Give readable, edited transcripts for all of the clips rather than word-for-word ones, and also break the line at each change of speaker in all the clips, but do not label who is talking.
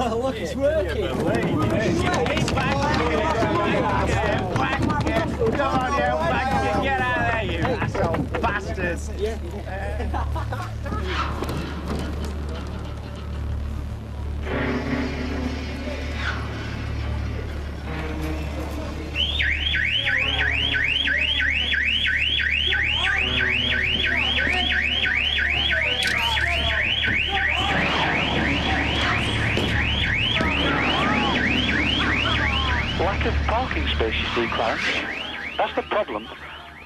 Look, it's working.
Come on, you bag, get out of there, you asshole bastards.
Yeah.
Lack of parking space, you see, Clarence. That's the problem.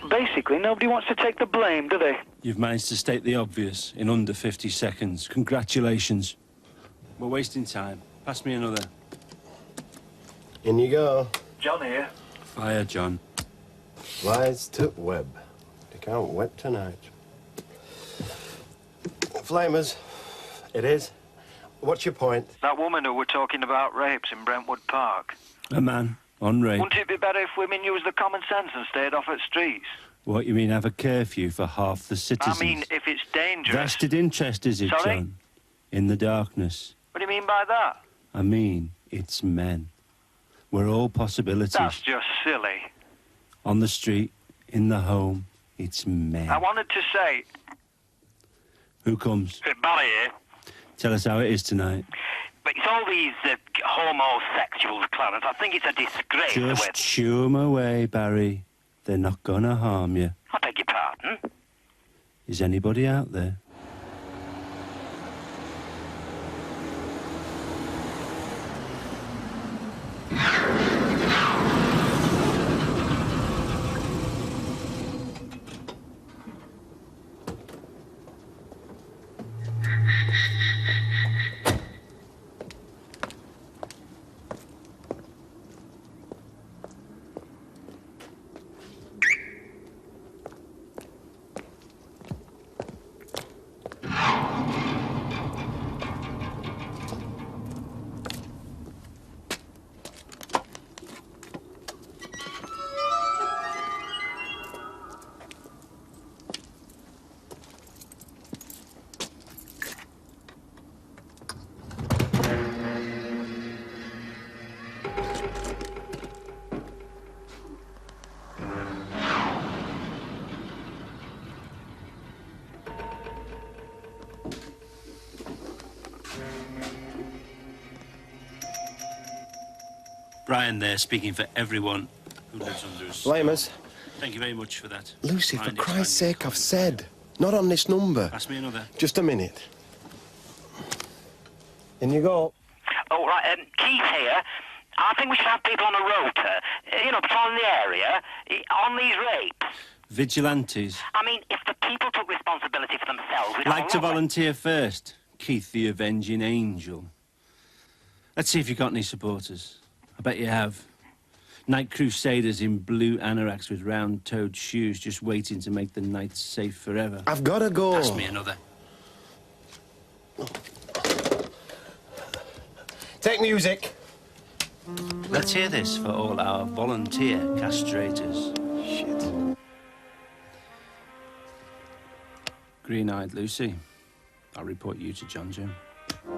Basically, nobody wants to take the blame, do they?
You've managed to state the obvious in under 50 seconds. Congratulations. We're wasting time. Pass me another.
In you go.
John here.
Fire, John.
Lies to web. You can't web tonight. Flamers. It is. What's your point?
That woman who were talking about rapes in Brentwood Park.
A man on rape.
Wouldn't it be better if women used the common sense and stayed off at streets?
What, you mean have a curfew for half the citizens?
I mean, if it's dangerous.
Vested interest, is it,
Sorry?
John? In the darkness.
What do you mean by that?
I mean, it's men. We're all possibilities.
That's just silly.
On the street, in the home, it's men.
I wanted to say...
Who comes?
Barry here.
Tell us how it is tonight.
But it's all these homosexuals, Clarence. I think it's a disgrace.
Just shoo 'em away, Barry. They're not gonna harm you.
I beg your pardon?
Is anybody out there? Brian there, speaking for everyone who lives under us.
Flamers.
Thank you very much for that.
Lucy, for
Mind
Christ's
expanding
sake, I've said. Not on this number.
Pass me another.
Just a minute. In you go.
Oh, right, Keith here. I think we should have people on a rota, patrolling the area, on these rapes.
Vigilantes.
I mean, if the people took responsibility for themselves... we'd
Like
have
to
a lot
volunteer first? Keith the Avenging Angel. Let's see if you've got any supporters. I bet you have. Night crusaders in blue anoraks with round-toed shoes just waiting to make the night safe forever.
I've got to go.
Pass me another.
Take music.
Let's hear this for all our volunteer castrators.
Shit.
Green-eyed Lucy. I'll report you to John Jim.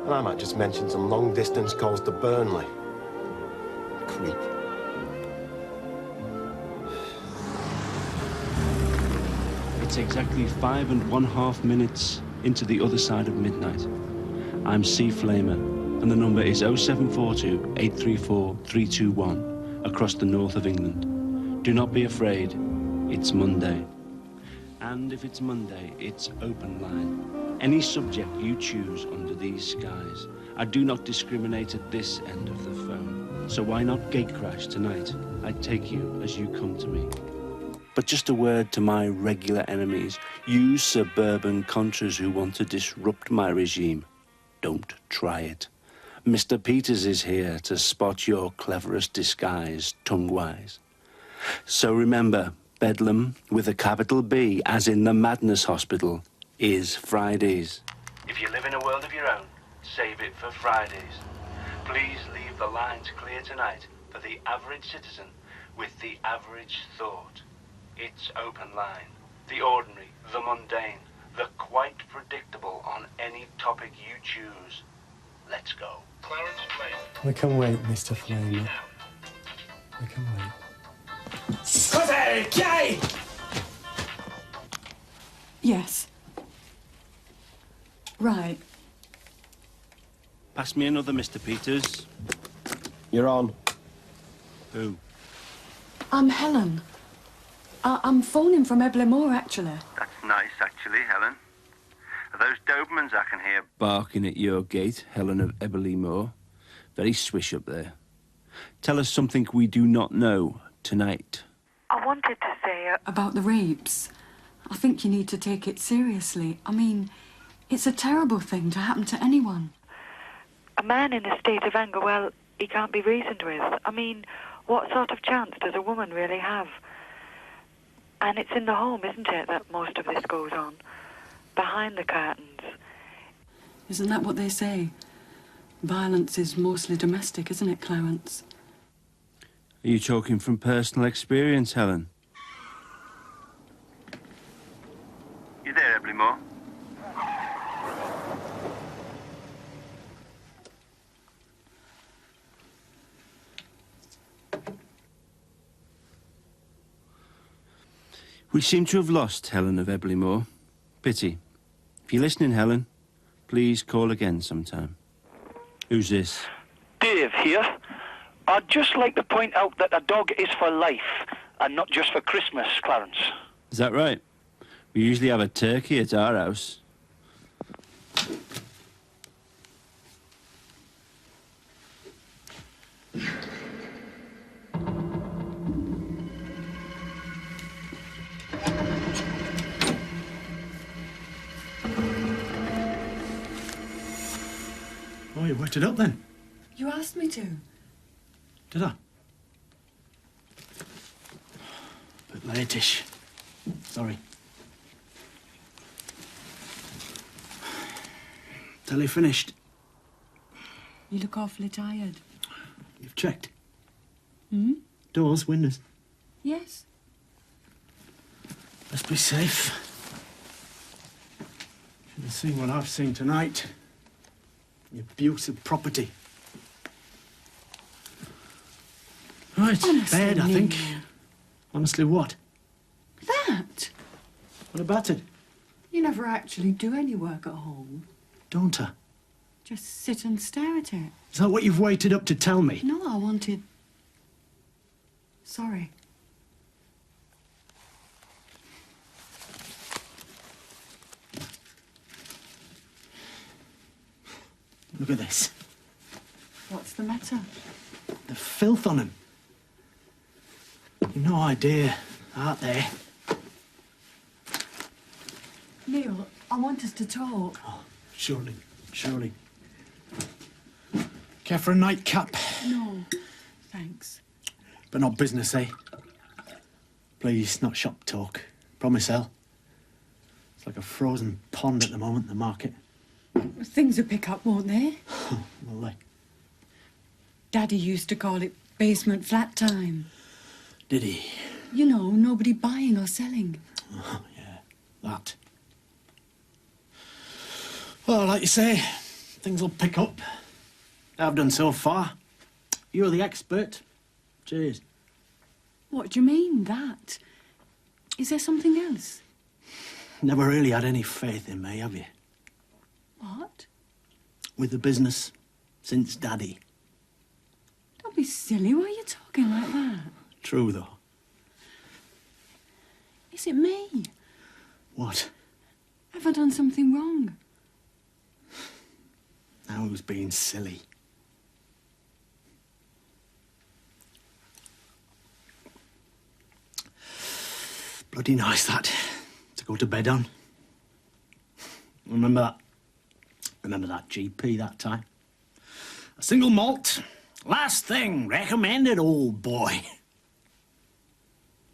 And I might just mention some long-distance calls to Burnley. Creep.
It's exactly 5½ minutes into the other side of midnight. I'm C. Flamer, and the number is 0742 834 321 across the north of England. Do not be afraid, it's Monday. And if it's Monday, it's open line. Any subject you choose under these skies. I do not discriminate at this end of the phone. So why not gate crash tonight? I take you as you come to me. But just a word to my regular enemies, you suburban contras who want to disrupt my regime. Don't try it. Mr. Peters is here to spot your cleverest disguise, tongue-wise. So remember, Bedlam, with a capital B, as in the Madness Hospital, is Fridays. If you live in a world of your own, save it for Fridays. Please leave the lines clear tonight for the average citizen with the average thought. It's open line. The ordinary, the mundane, the quite predictable on any topic you choose.
Let's go. Clarence Flamer.
We can wait, Mr. Flamer. We can wait.
Yes. Right.
Pass me another, Mr. Peters.
You're on.
Who?
I'm Helen. I'm phoning from Eblemore, actually.
That's nice, actually, Helen. Are those Dobermans I can hear barking at your gate, Helen of Eblemore? Very swish up there. Tell us something we do not know tonight.
I wanted to say...
About the rapes. I think you need to take it seriously. I mean, it's a terrible thing to happen to anyone.
A man in a state of anger, well, he can't be reasoned with. I mean, what sort of chance does a woman really have? And it's in the home, isn't it, that most of this goes on? Behind the curtains.
Isn't that what they say? Violence is mostly domestic, isn't it, Clarence?
Are you talking from personal experience, Helen? You there, Eblemore? We seem to have lost Helen of Eblemore. Pity. If you're listening, Helen, please call again sometime. Who's this?
Dave here. I'd just like to point out that a dog is for life, and not just for Christmas, Clarence.
Is that right? We usually have a turkey at our house.
Oh, you worked it up then?
You asked me to.
Did I? Bit late-ish. Sorry. Telly finished.
You look awfully tired.
You've checked?
Hmm?
Doors, windows.
Yes.
Let's be safe. Should have seen what I've seen tonight. The abuse of property. Right,
Honestly,
bed, I think.
Neil.
Honestly, what?
That?
What about it?
You never actually do any work at home.
Don't I?
Just sit and stare at it.
Is that what you've waited up to tell me?
No, I wanted... Sorry.
Look at this.
What's the matter?
The filth on him. You've no idea, aren't they?
Neil, I want us to talk.
Oh, surely, surely. Care for a nightcap?
No, thanks.
But not business, eh? Please, not shop talk. Promise, Elle. It's like a frozen pond at the moment in the market.
Things will pick up, won't they?
Will they?
Daddy used to call it basement flat time.
Did he?
You know, nobody buying or selling.
Oh, yeah, that. Well, like you say, things will pick up. I've done so far. You're the expert. Cheers.
What do you mean, that? Is there something else?
Never really had any faith in me, have you?
What?
With the business, since Daddy.
Don't be silly. Why are you talking like that?
True, though.
Is it me?
What?
Have I done something wrong?
Now who's being silly? Bloody nice, that, to go to bed on. Remember that GP that time? A single malt, last thing, recommended, old boy.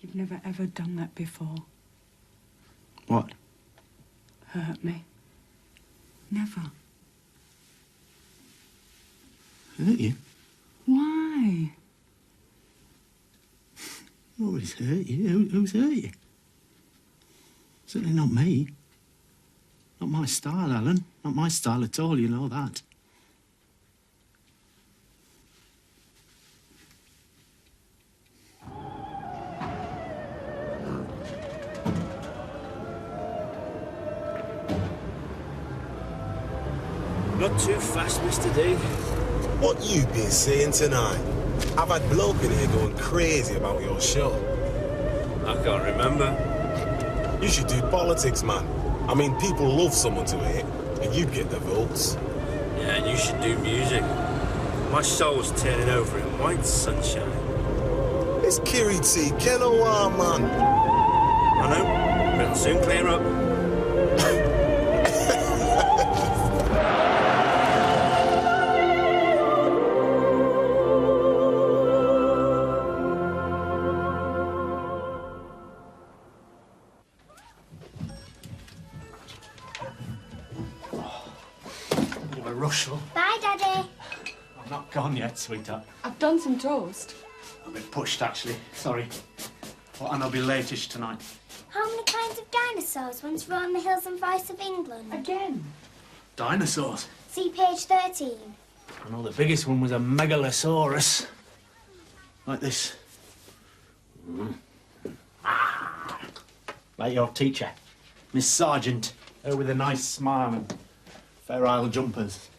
You've never ever done that before.
What?
Hurt me. Never.
Hurt you?
Why?
Nobody's hurt you. Who's hurt you? Certainly not me. Not my style, Alan. Not my style at all, you know that.
Not too fast, Mr. D.
What you been saying tonight? I've had bloke in here going crazy about your show.
I can't remember.
You should do politics, man. I mean, people love someone to hate, and you'd get the votes.
Yeah, and you should do music. My soul's turning over in white sunshine.
It's Kiri T. Kenowar, man.
I know, but it'll soon clear up.
Bit of a rush, love.
Bye, Daddy.
I'm not gone yet, sweetheart.
I've done some toast.
I'm a bit pushed, actually. Sorry. And I'll be latish tonight.
How many kinds of dinosaurs once roamed the hills and forests of England?
Again?
Dinosaurs?
See page 13.
I know the biggest one was a megalosaurus. Like this. Like your teacher, Miss Sargent. Her with a nice smile and Fair Isle jumpers.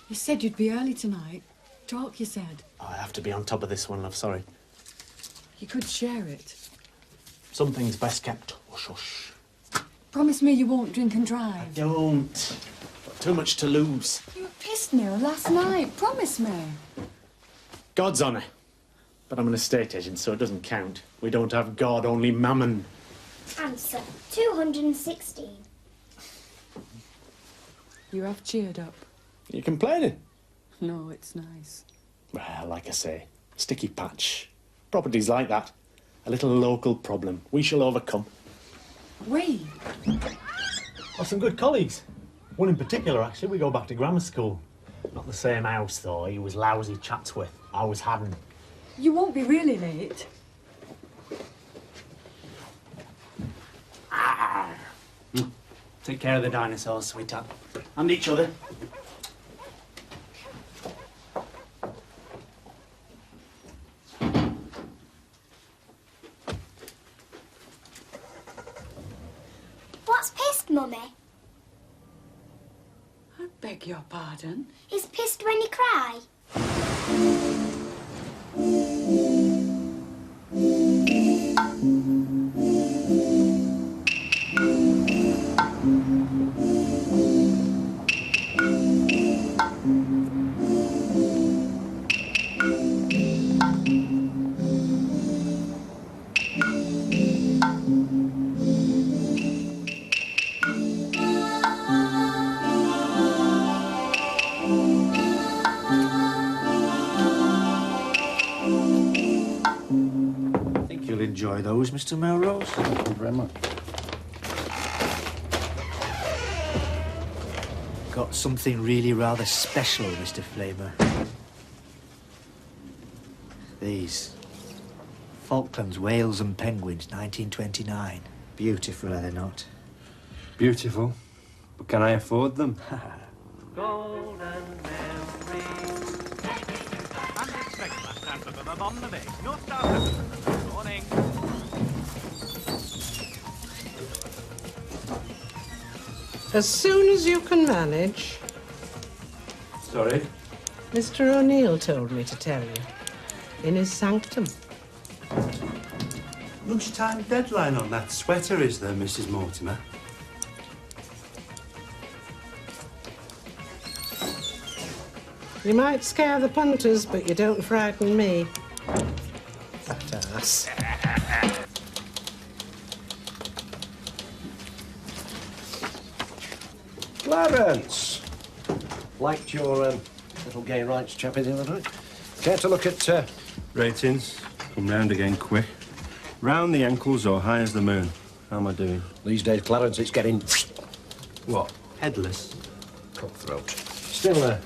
You said you'd be early tonight. Talk, you said.
Oh, I have to be on top of this one, love, sorry.
You could share it.
Something's best kept hush hush.
Promise me you won't drink and drive.
Don't. Got too much to lose.
You were pissed near last night. Promise me.
God's honour. But I'm an estate agent, so it doesn't count. We don't have God, only mammon.
Answer 216.
You have cheered up.
You complaining?
No, it's nice.
Well, like I say, sticky patch. Properties like that. A little local problem. We shall overcome.
We?
Well, some good colleagues. One in particular, actually. We go back to grammar school. Not the same house, though. He was lousy Chatsworth. I was Haddon.
You won't be really late.
Take care of the dinosaurs, sweetheart. And each other.
What's pissed, Mummy?
I beg your pardon?
Is pissed when you cry?
Enjoy those, Mr. Melrose.
Thank you very much.
Got something really rather special, Mr. Flamer. These. Falklands, Whales and Penguins, 1929. Beautiful, are they not?
Beautiful. But can I afford them?
Golden memories. Unexpected last time from above on the bay. No stars. Morning.
As soon as you can manage.
Sorry?
Mr. O'Neill told me to tell you. In his sanctum.
Lunchtime deadline on that sweater, is there, Mrs. Mortimer?
You might scare the punters, but you don't frighten me. That ass.
Clarence! Liked your little gay rights chappie the other night. Care to look at...
Ratings. Come round again quick. Round the ankles or high as the moon. How am I doing?
These days, Clarence, it's getting...
What? Headless?
Cutthroat. Still there.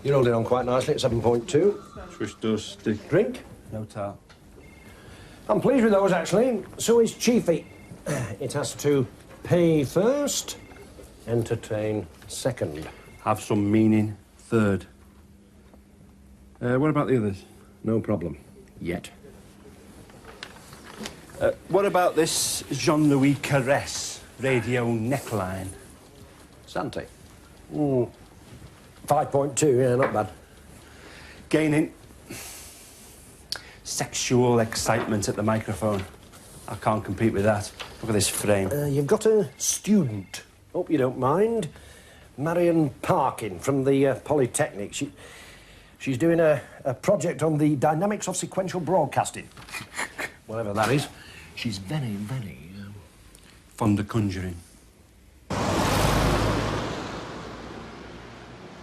You're holding on quite nicely at 7.2.
Swish dust.
Drink?
No tart.
I'm pleased with those, actually. So is Chiefy. It has to pay first, entertain second.
Have some meaning third. What about the others?
No problem. Yet.
What about this Jean-Louis Caresse radio neckline?
Santi? 5.2, yeah, not bad.
Gaining sexual excitement at the microphone. I can't compete with that. Look at this frame.
You've got a student. Hope you don't mind. Marion Parkin from the Polytechnic. She's doing a project on the dynamics of sequential broadcasting. Whatever that is. She's very, very...
fond of conjuring.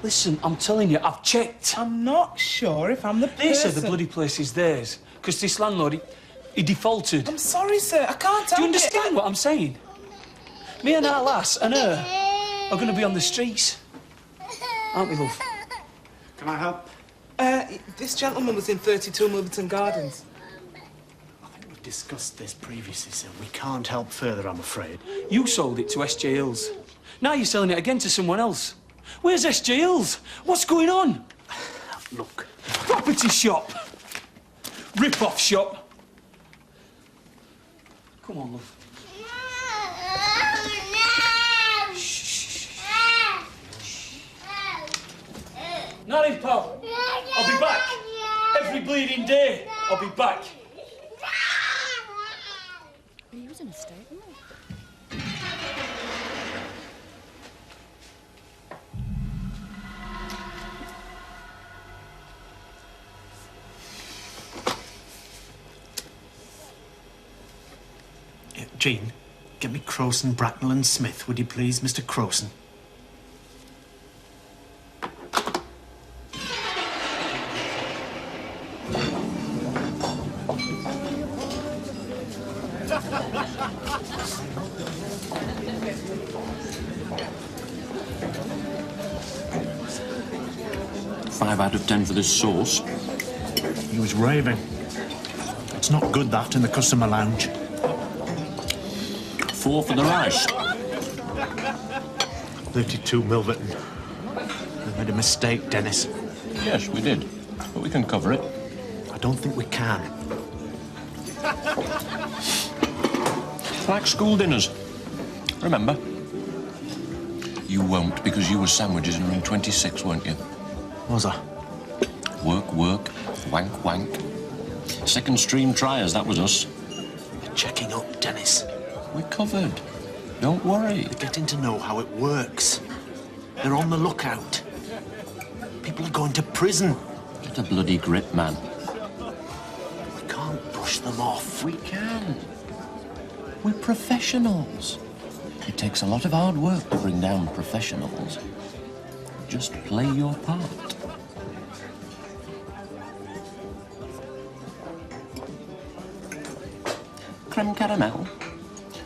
Listen, I'm telling you, I've checked.
I'm not sure if I'm the person.
They said the bloody place is theirs, because this landlord, he defaulted.
I'm sorry, sir, I can't tell
Do you understand what I'm saying? Me and our lass and her are going to be on the streets. Aren't we, love?
Can I help?
This gentleman was in 32 Milverton Gardens.
I think we've discussed this previously, sir. We can't help further, I'm afraid.
You sold it to S.J. Hills. Now you're selling it again to someone else. Where's S.J. Hills? What's going on?
Look.
Property shop. Rip-off shop. Come on, love. Not in, pal. I'll be back. Every bleeding day, I'll be back.
He was in a state, wasn't he?
Jean, get me Crowson, Bracknell and Smith, would you please, Mr. Crowson?
Five out of 10 for this sauce.
He was raving. It's not good, that, in the customer lounge.
4 for the rice.
32 Milverton. We made a mistake, Dennis.
Yes, we did. But we can cover it.
I don't think we can.
Like school dinners. Remember? You won't, because you were sandwiches in room 26, weren't you?
Was I?
Work, work, wank, wank. Second stream triers, that was us.
We're checking up, Dennis.
We're covered. Don't worry.
They're getting to know how it works. They're on the lookout. People are going to prison.
Get a bloody grip, man.
We can't brush them off.
We can. We're professionals. It takes a lot of hard work to bring down professionals. Just play your part. Creme caramel?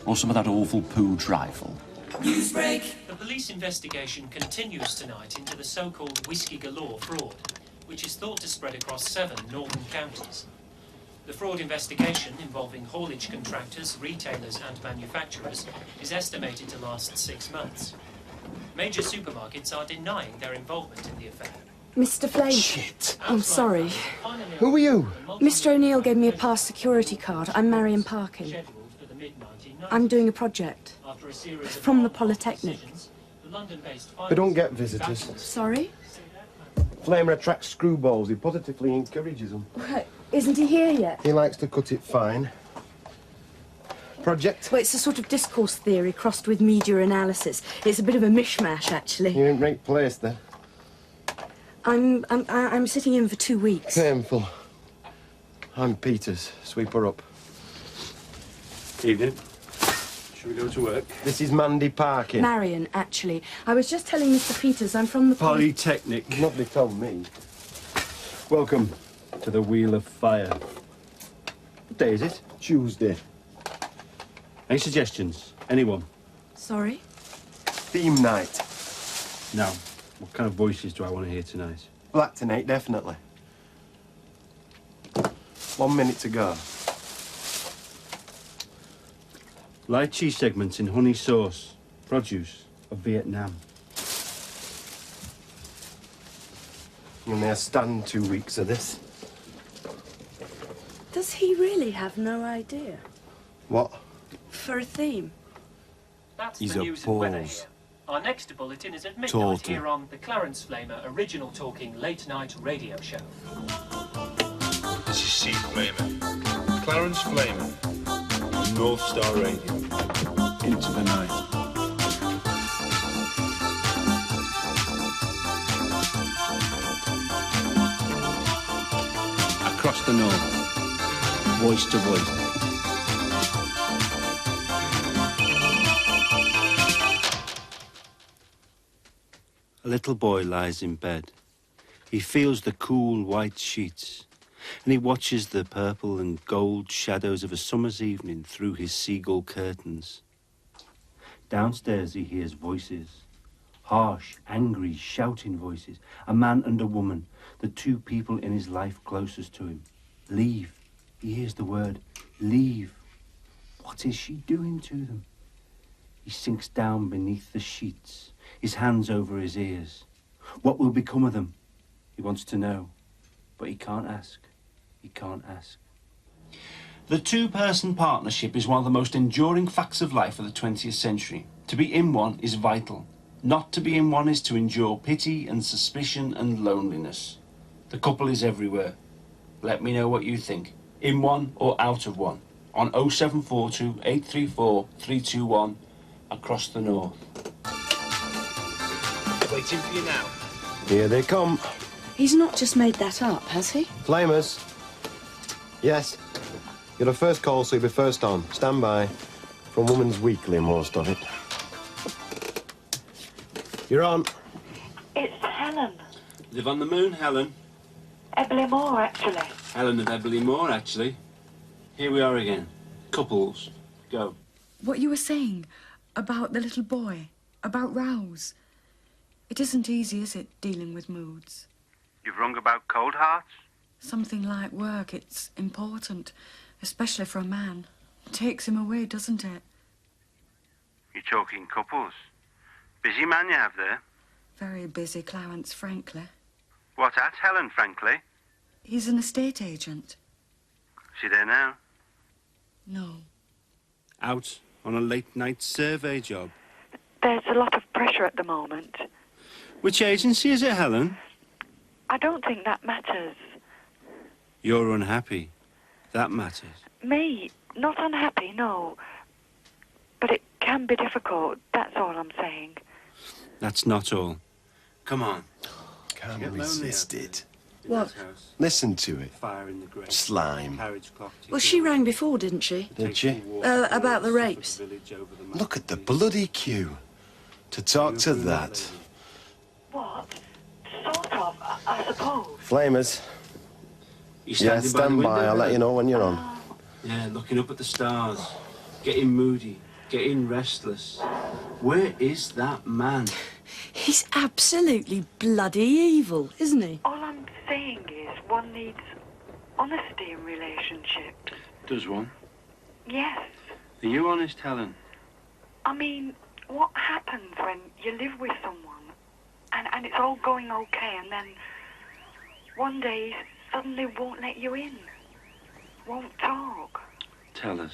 Or some of that awful poo trifle?
Newsbreak! The police investigation continues tonight into the so-called Whiskey Galore fraud, which is thought to spread across 7 northern counties. The fraud investigation, involving haulage contractors, retailers and manufacturers, is estimated to last 6 months. Major supermarkets are denying their involvement in the affair.
Mr. Flame.
Shit.
I'm sorry.
Who are you?
Mr. O'Neill gave me a past security card. I'm Marion Parkin. I'm doing a project. From the Polytechnic.
We don't get visitors.
Sorry?
Flamer attracts screwballs. He positively encourages them.
Right. Isn't he here yet?
He likes to cut it fine. Project?
Well, it's a sort of discourse theory crossed with media analysis. It's a bit of a mishmash, actually.
You're in right place, then.
I'm sitting in for 2 weeks.
Painful. I'm Peters. Sweeper up.
Evening. Should we go to work?
This is Mandy Parkin.
Marion, actually. I was just telling Mr. Peters I'm from the
Polytechnic.
Nobody told me.
Welcome to the Wheel of Fire.
What day is it? Tuesday.
Any suggestions? Anyone?
Sorry?
Theme night.
Now, what kind of voices do I want to hear tonight?
Black tonight, definitely. 1 minute to go.
Light cheese segments in honey sauce. Produce of Vietnam.
You may stand 2 weeks of this.
Does he really have no idea?
What?
For a theme?
That's
He's
the
a
news in Whately.
pause.
Our next bulletin is at midnight
Total.
here on the Clarence Flamer original talking late-night radio show.
This is C. Flamer. Clarence Flamer. On North Star Radio. Into the night.
Across the north, voice to voice. A little boy lies in bed. He feels the cool white sheets, and he watches the purple and gold shadows of a summer's evening through his seagull curtains. Downstairs he hears voices, harsh, angry, shouting voices, a man and a woman, the two people in his life closest to him. Leave. He hears the word, leave. What is she doing to them? He sinks down beneath the sheets, his hands over his ears. What will become of them? He wants to know, but he can't ask. He can't ask. The two-person partnership is one of the most enduring facts of life of the 20th century. To be in one is vital. Not to be in one is to endure pity and suspicion and loneliness. The couple is everywhere. Let me know what you think. In one or out of one. On 0742 834 321 across the north.
Waiting for you now.
Here they come.
He's not just made that up, has he?
Flamers. Yes. You're the first call, so you'll be first on. Stand by. From Woman's Weekly, most of it. You're on.
It's Helen.
Live on the moon, Helen.
Eberly Moore, actually.
Helen and Eberly Moore, actually. Here we are again. Couples. Go.
What you were saying about the little boy, about rows. It isn't easy, is it, dealing with moods?
You've rung about cold hearts?
Something like work, it's important, especially for a man. It takes him away, doesn't it?
You're talking couples. Busy man you have there.
Very busy, Clarence, frankly.
What at, Helen, frankly?
He's an estate agent.
Is he there now?
No.
Out on a late-night survey job.
There's a lot of pressure at the moment.
Which agency is it, Helen?
I don't think that matters.
You're unhappy. That matters.
Me? Not unhappy, no. But it can be difficult, that's all I'm saying.
That's not all. Come on.
Can't resist it.
What?
Listen to it.
Fire in the grate.
Slime.
Well, she rang before, didn't she?
Did she?
About the rapes.
Look at the bloody queue. To talk to that.
What? Sort of, I suppose.
Flamers.
You
Yeah,
standing by the
stand by.
window,
I'll let you know when you're on.
Yeah, looking up at the stars. Getting moody. Getting restless. Where is that man?
He's absolutely bloody evil, isn't he?
All I'm saying is one needs honesty in relationships.
Does one?
Yes.
Are you honest, Helen?
I mean, what happens when you live with someone and it's all going okay and then one day he suddenly won't let you in, won't talk?
Tell us.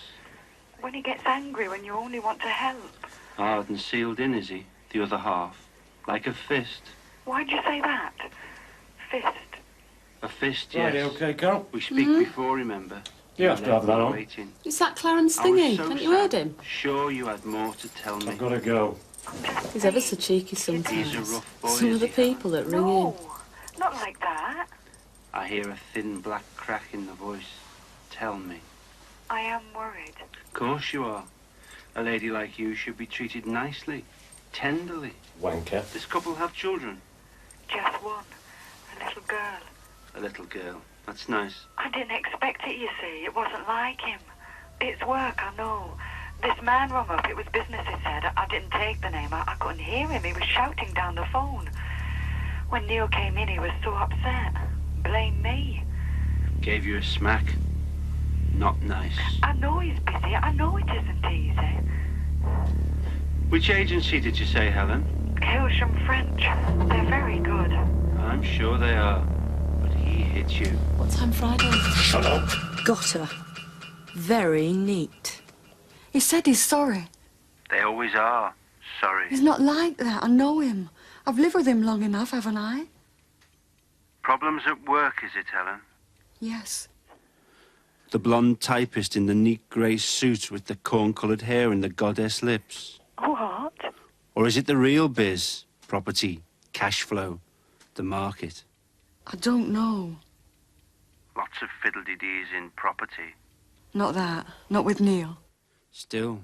When he gets angry when you only want to help.
Hard and sealed in, is he? The other half. Like a fist.
Why'd you say that? Fist.
A fist, yes.
Right, okay, Carol.
We speak before, remember?
You have to have that on.
Waiting.
Is that Clarence
I was
thingy?
so
Haven't you heard
sad.
him?
Sure you had more to tell me.
I've got to go.
He's ever so cheeky
He's
sometimes.
a rough boy,
Some of
is
the
he?
people that ring in.
Not like that.
I hear a thin black crack in the voice. Tell me.
I am worried.
Of course you are. A lady like you should be treated nicely, tenderly.
Wanker.
This couple have children.
Just one. A little girl.
A little girl. That's nice.
I didn't expect it, you see. It wasn't like him. It's work, I know. This man rung up. It was business, he said. I didn't take the name. I couldn't hear him. He was shouting down the phone. When Neil came in, he was so upset. Blame me.
Gave you a smack. Not nice.
I know he's busy. I know it isn't easy.
Which agency did you say, Helen?
Hilsham French. They're very good.
I'm sure they are. But he hit you.
What time Friday?
Shut up.
Got her. Very neat.
He said he's sorry.
They always are.
Sorry.
He's not like that. I know him. I've lived with him long enough, haven't I?
Problems at work, is it, Helen?
Yes.
The blonde typist in the neat grey suit with the corn-coloured hair and the goddess lips?
What?
Or is it the real biz? Property, cash flow, the market?
I don't know.
Lots of fiddle-de-dees in property.
Not that. Not with Neil.
Still,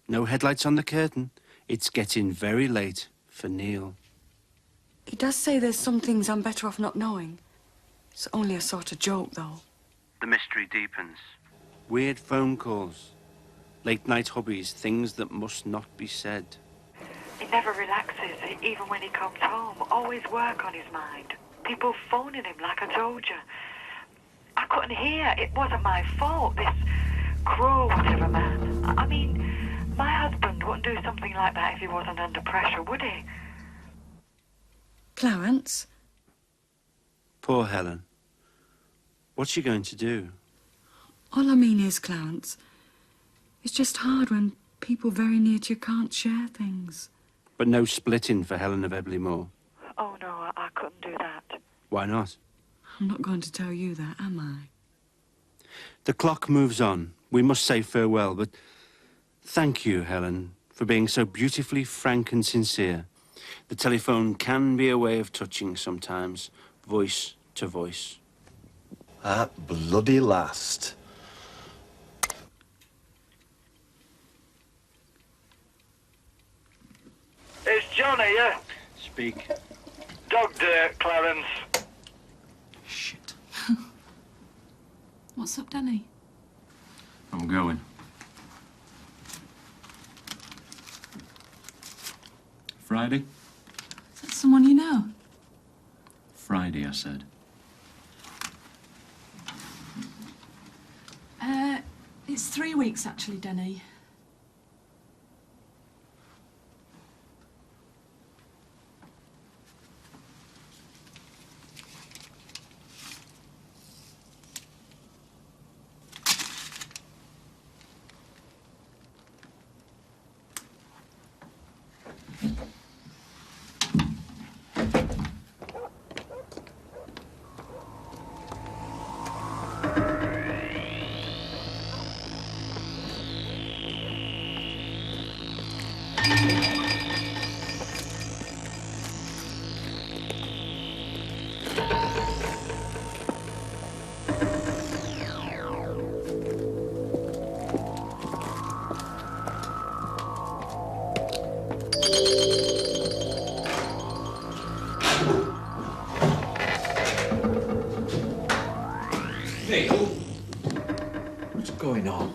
no headlights on the curtain. It's getting very late for Neil.
He does say there's some things I'm better off not knowing. It's only a sort of joke, though.
The mystery deepens.
Weird phone calls, late-night hobbies, things that must not be said.
He never relaxes, even when he comes home. Always work on his mind. People phoning him like I told you. I couldn't hear. It wasn't my fault, this Crow whatever man. I mean, my husband wouldn't do something like that if he wasn't under pressure, would he?
Clarence?
Poor Helen. What's she going to do?
All I mean is, Clarence, it's just hard when people very near to you can't share things.
But no splitting for Helen of Ebley Moor.
Oh, no, I couldn't do that.
Why not?
I'm not going to tell you that, am I?
The clock moves on. We must say farewell, but thank you, Helen, for being so beautifully frank and sincere. The telephone can be a way of touching sometimes, voice to voice.
At bloody last.
It's John here.
Speak.
Dog dirt, Clarence.
Shit.
What's up, Danny?
I'm going. Friday?
Is that someone you know?
Friday, I said.
It's 3 weeks, actually, Denny.
What's going on?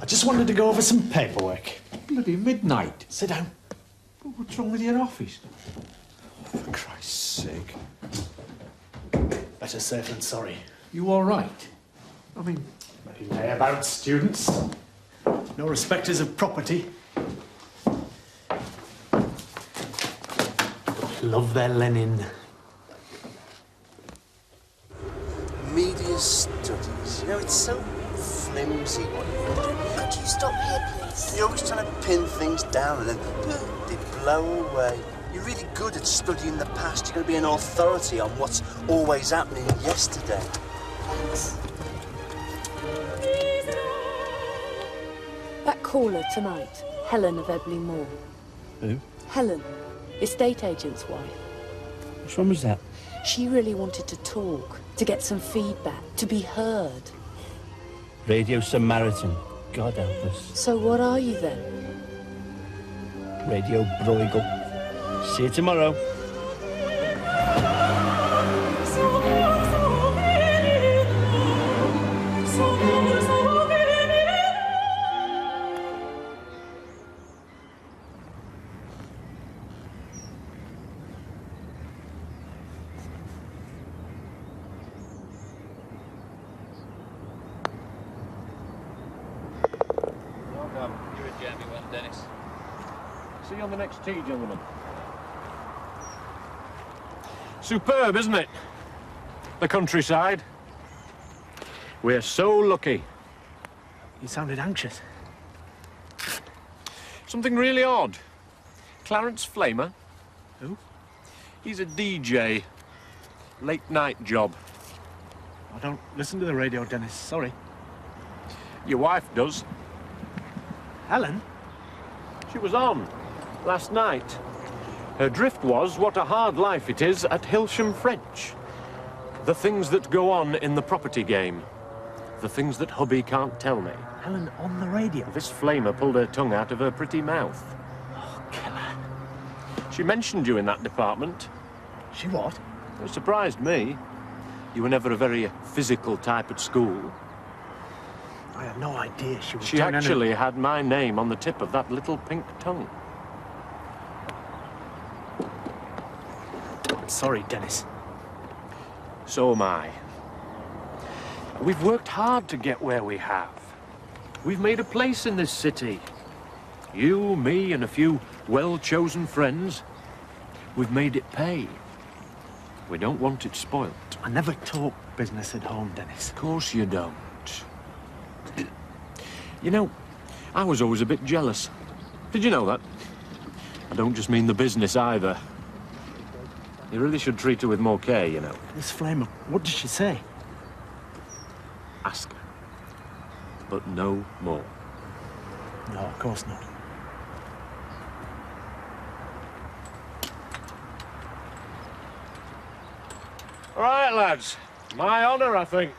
I just wanted to go over some paperwork.
Bloody midnight.
Sit down.
What's wrong with your office?
For Christ's sake. Better safe than sorry.
You all right? I mean...
Lay about, students. No respecters of property. Love their Lenin.
Media studies. You know, it's so flimsy what you do.
Could you stop here, please?
You're always trying to pin things down and then they blow away. You're really good at studying the past. You're going to be an authority on what's always happening yesterday.
Thanks.
That caller tonight, Helen of Ebley Moor.
Who?
Helen, estate agent's wife.
Which one was that?
She really wanted to talk, to get some feedback, to be heard.
Radio Samaritan. God help us.
So what are you then?
Radio Bruegel. See you tomorrow.
See you on the next tee, gentlemen. Superb, isn't it? The countryside. We're so lucky.
You sounded anxious.
Something really odd. Clarence Flamer?
Who?
He's a DJ. Late night job.
I don't listen to the radio, Dennis. Sorry.
Your wife does.
Helen?
She was on last night. Her drift was what a hard life it is at Hilsham French. The things that go on in the property game. The things that hubby can't tell me.
Helen on the radio?
This Flamer pulled her tongue out of her pretty mouth.
Oh, kill her.
She mentioned you in that department.
She what?
It surprised me. You were never a very physical type at school.
I had no idea she was
She
doing
actually had my name on the tip of that little pink tongue.
I'm sorry, Dennis.
So am I. We've worked hard to get where we have. We've made a place in this city. You, me, and a few well-chosen friends. We've made it pay. We don't want it spoilt.
I never talk business at home, Dennis.
Of course you don't. You know, I was always a bit jealous. Did you know that? I don't just mean the business either. You really should treat her with more care, you know.
Miss Flamer, what did she say?
Ask her. But no more.
No, of course not.
All right, lads. My honour, I think.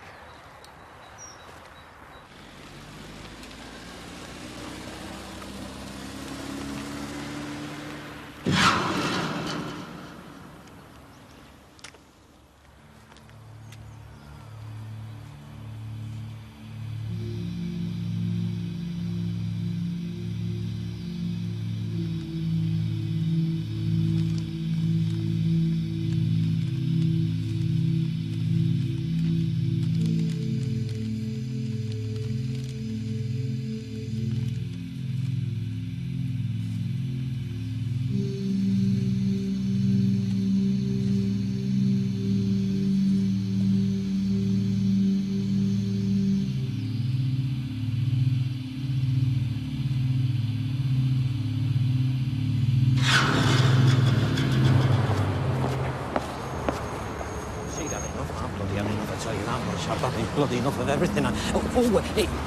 I've had bloody enough of everything.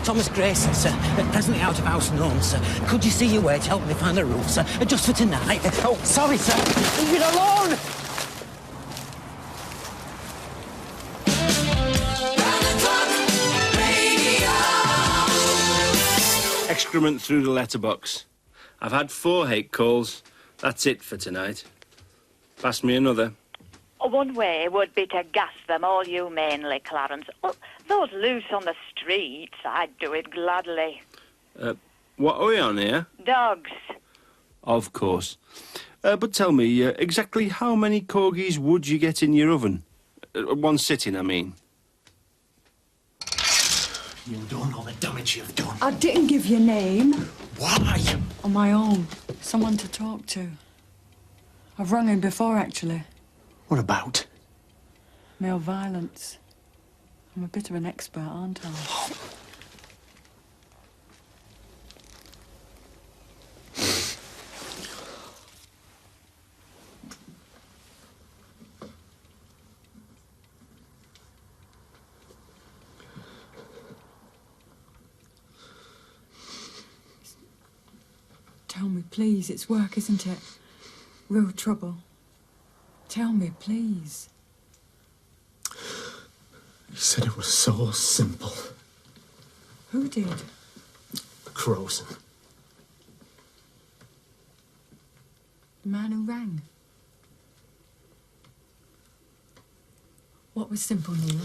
Thomas Grayson, sir. Presently out of house and home, sir. Could you see your way to help me find a roof, sir? Just for tonight. Oh, sorry, sir. Leave it alone!
Excrement through the letterbox. I've had 4 hate calls. That's it for tonight. Pass me another.
One way would be to gas them, all humanely, Clarence. Well, those loose on the streets, I'd do it gladly.
What are we on here?
Dogs.
Of course. But tell me, exactly how many corgis would you get in your oven? One sitting, I mean.
You don't know the damage you've done.
I didn't give your name.
Why?
On my own. Someone to talk to. I've rung him before, actually.
What about?
Male violence. I'm a bit of an expert, aren't I? Tell me, please. It's work, isn't it? Real trouble. Tell me, please.
You said it was so simple.
Who did?
Crowson.
The man who rang. What was simple, Neil?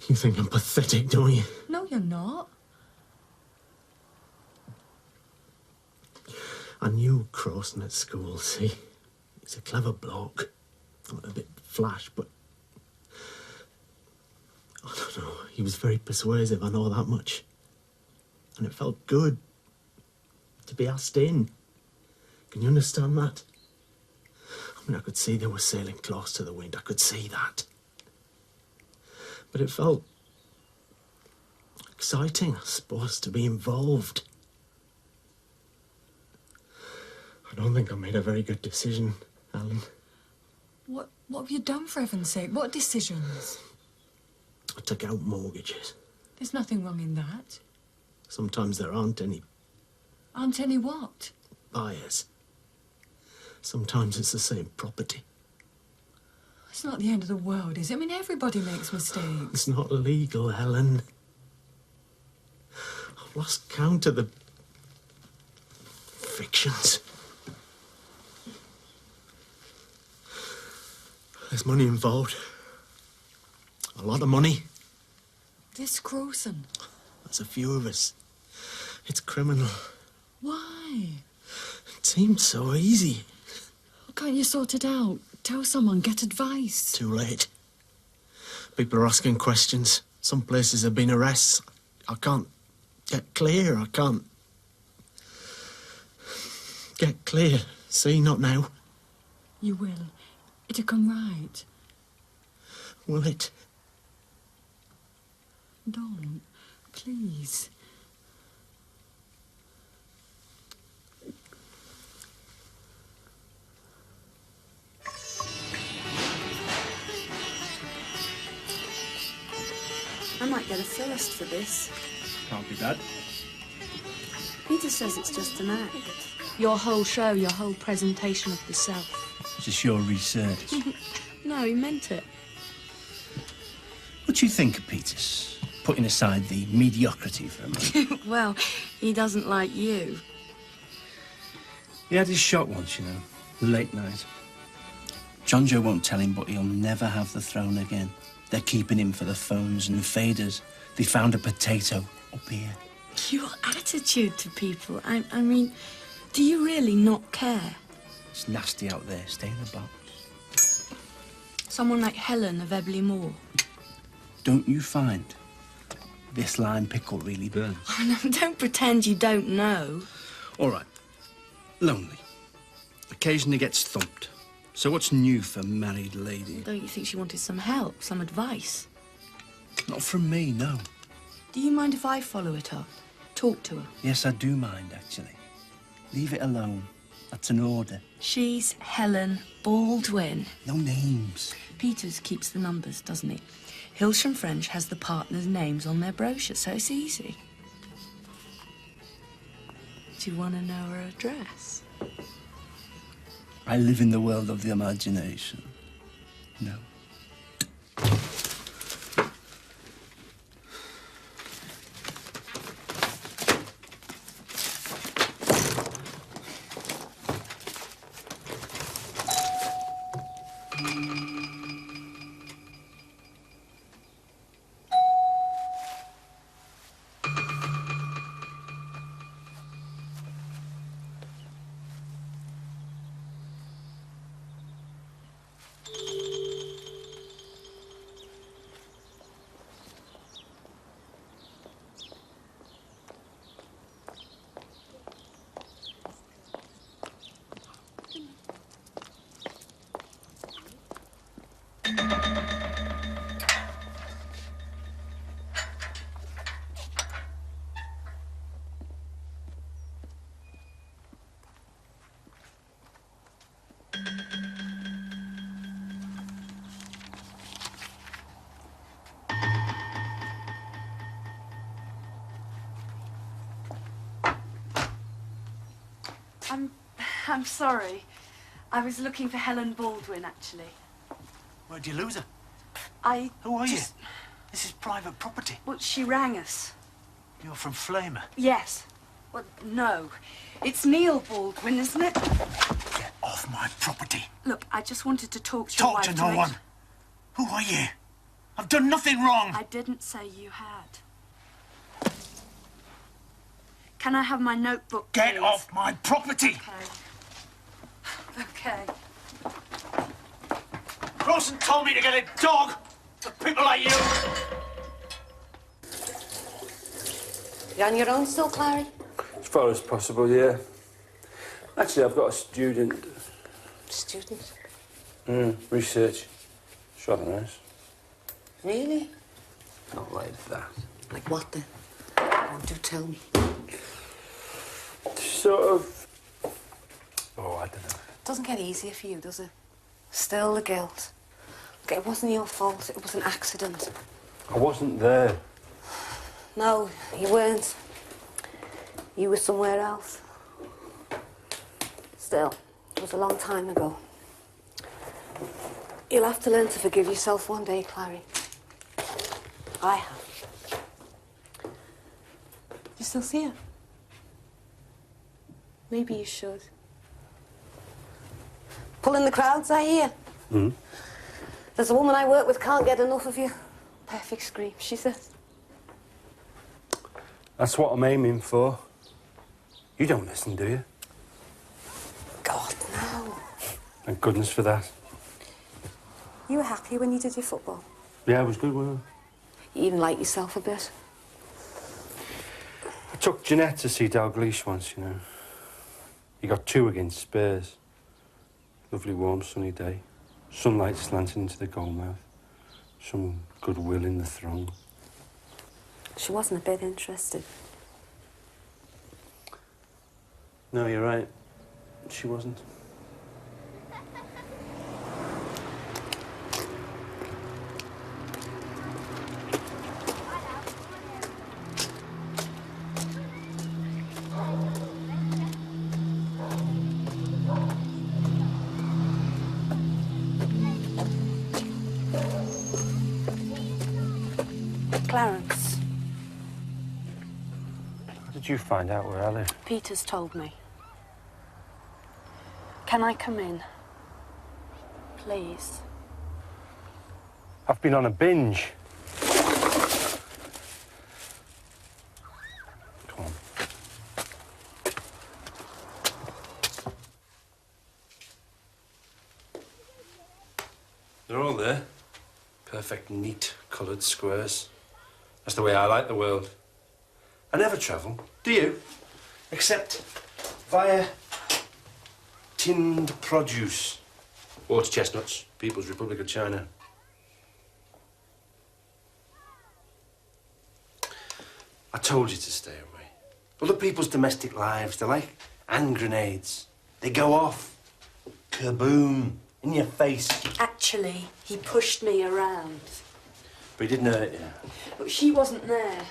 You think I'm pathetic, don't you?
No, you're not.
I knew Crowson at school, see? He's a clever bloke. A bit flash, but... I don't know. He was very persuasive, I know that much. And it felt good to be asked in. Can you understand that? I mean, I could see they were sailing close to the wind. I could see that. But it felt exciting, I suppose, to be involved. I don't think I made a very good decision, Alan.
What have you done, for heaven's sake? What decisions?
I took out mortgages.
There's nothing wrong in that.
Sometimes there aren't any
Aren't any what?
buyers. Sometimes it's the same property.
It's not the end of the world, is it? I mean, everybody makes mistakes.
It's not illegal, Helen. I've lost count of the fictions. There's money involved. A lot of money.
This gruesome.
There's a few of us. It's criminal.
Why?
It seems so easy.
Can't you sort it out? Tell someone, get advice.
Too late. People are asking questions. Some places have been arrests. I can't get clear. I can't get clear. See, not now.
You will. It'll come right.
Will it?
Don't. Please.
I might get a first for this.
Can't be bad.
Peter says it's just an act. Your whole show, your whole presentation of the self.
Is this your research?
No, he meant it.
What do you think of Peters? Putting aside the mediocrity for a moment.
Well, he doesn't like you.
He had his shot once, you know. Late night. John Joe won't tell him, but he'll never have the throne again. They're keeping him for the phones and faders. They found a potato up here.
Your attitude to people, I mean, do you really not care?
It's nasty out there. Stay in the box.
Someone like Helen of Ebley Moor.
Don't you find this lime pickle really burns?
Oh, no, don't pretend you don't know.
All right. Lonely. Occasionally gets thumped. So what's new for married lady?
Don't you think she wanted some help, some advice?
Not from me, no.
Do you mind if I follow it up? Talk to her?
Yes, I do mind, actually. Leave it alone. That's an order.
She's Helen Baldwin.
No names.
Peters keeps the numbers, doesn't he? Hilsham French has the partners' names on their brochure, so it's easy. Do you want to know her address?
I live in the world of the imagination. No.
I'm sorry. I was looking for Helen Baldwin, actually.
Where'd you lose her?
Who
are you? This is private property.
Well, she rang us.
You're from Flamer.
Yes. Well, no. It's Neil Baldwin, isn't it?
Get off my property.
Look, I just wanted to talk to your wife.
Talk to no one. Who are you? I've done nothing wrong.
I didn't say you had. Can I have my notebook,
Get
please?
off my property.
Okay.
Rawson told me to get a dog for people like you.
You're on your own still, Clary?
As far as possible, yeah. Actually, I've got a student.
Student?
Research. It's rather nice.
Really?
Not like that.
Like what then? Oh, do tell me.
Sort of Oh, I don't know.
Doesn't get easier for you, does it? Still the guilt. Look, it wasn't your fault. It was an accident.
I wasn't there.
No, you weren't. You were somewhere else. Still, it was a long time ago. You'll have to learn to forgive yourself one day, Clary. I have. You still see her? Maybe you should. Pulling the crowds, I hear.
Hmm?
There's a woman I work with can't get enough of you. Perfect scream, she says.
That's what I'm aiming for. You don't listen, do you?
God, no.
Thank goodness for that.
You were happy when you did your football.
Yeah, it was good, wasn't it?
You even like yourself a bit.
I took Jeanette to see Dalgleish once, you know. He got 2 against Spurs. Lovely warm sunny day. Sunlight slanting into the goalmouth. Some goodwill in the throng.
She wasn't a bit interested.
No, you're right. She wasn't.
Clarence.
How did you find out where I live?
Peter's told me. Can I come in? Please.
I've been on a binge. Come on. They're all there. Perfect, neat, coloured squares. That's the way I like the world. I never travel, do you? Except via tinned produce. Water chestnuts, People's Republic of China. I told you to stay away. Other people's domestic lives, they're like hand grenades. They go off. Kaboom. In your face.
Actually, he pushed me around.
But he didn't hurt you.
Look, she wasn't there.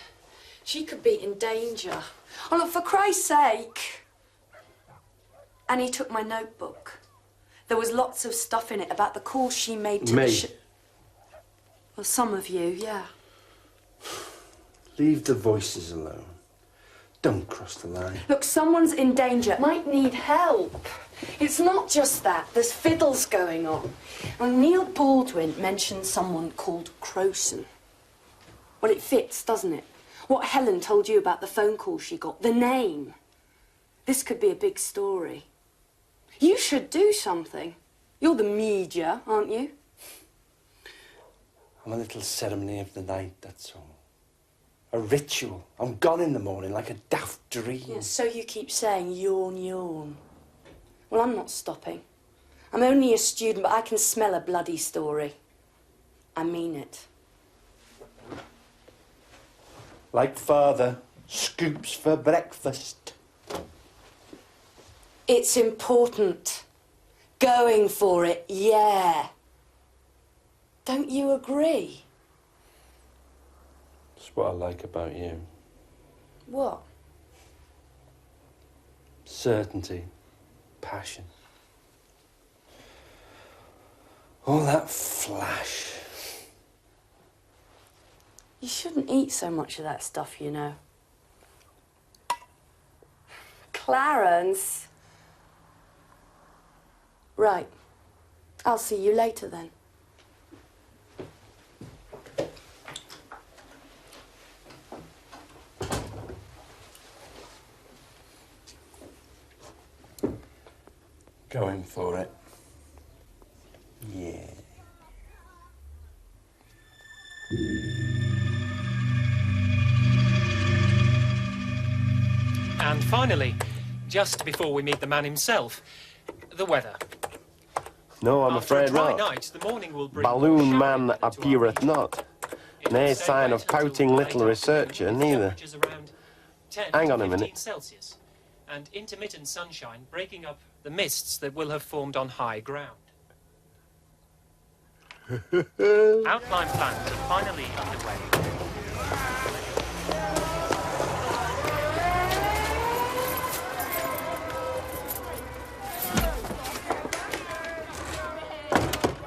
She could be in danger. Oh, look, for Christ's sake. And he took my notebook. There was lots of stuff in it about the calls she made to
Me?
Well, some of you, yeah.
Leave the voices alone. Don't cross the line.
Look, someone's in danger. Might need help. It's not just that. There's fiddles going on. Well, Neil Baldwin mentioned someone called Crowson. Well, it fits, doesn't it? What Helen told you about the phone call she got, the name. This could be a big story. You should do something. You're the media, aren't you?
I'm a little ceremony of the night, that's all. A ritual. I'm gone in the morning like a daft dream.
Yeah, so you keep saying yawn, yawn. Well, I'm not stopping. I'm only a student, but I can smell a bloody story. I mean it.
Like father, scoops for breakfast.
It's important. Going for it, yeah. Don't you agree?
That's what I like about you.
What?
Certainty. Passion. All that flash.
You shouldn't eat so much of that stuff, you know. Clarence. Right. I'll see you later then.
Going for it. Yeah.
And finally, just before we meet the man himself, the weather.
No, I'm
After a
afraid
dry
not.
night, the morning will bring
Balloon man appeareth not. Nay sign of pouting little researcher, neither.
temperatures around 10
Hang
to
on a
15
minute.
Celsius, and intermittent sunshine breaking up the mists that will have formed on high ground. Outline plans are finally underway.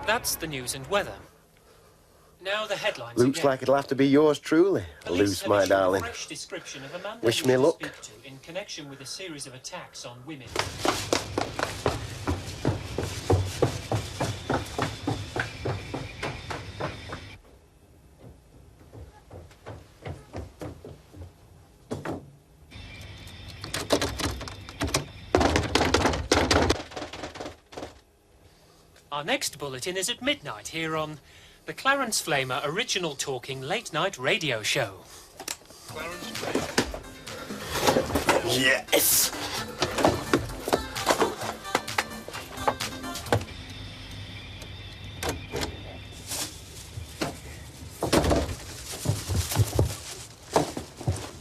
That's the news and weather. Now the headlines.
Looks
again.
like it'll have to be yours truly,
Police
Luce,
have
my
issued a
darling.
fresh description of a man
Wish
they
me
used to
luck.
speak to in connection with a series of attacks on women. Our next bulletin is at midnight here on the Clarence Flamer original talking late-night radio show.
Clarence Flamer.
Yes!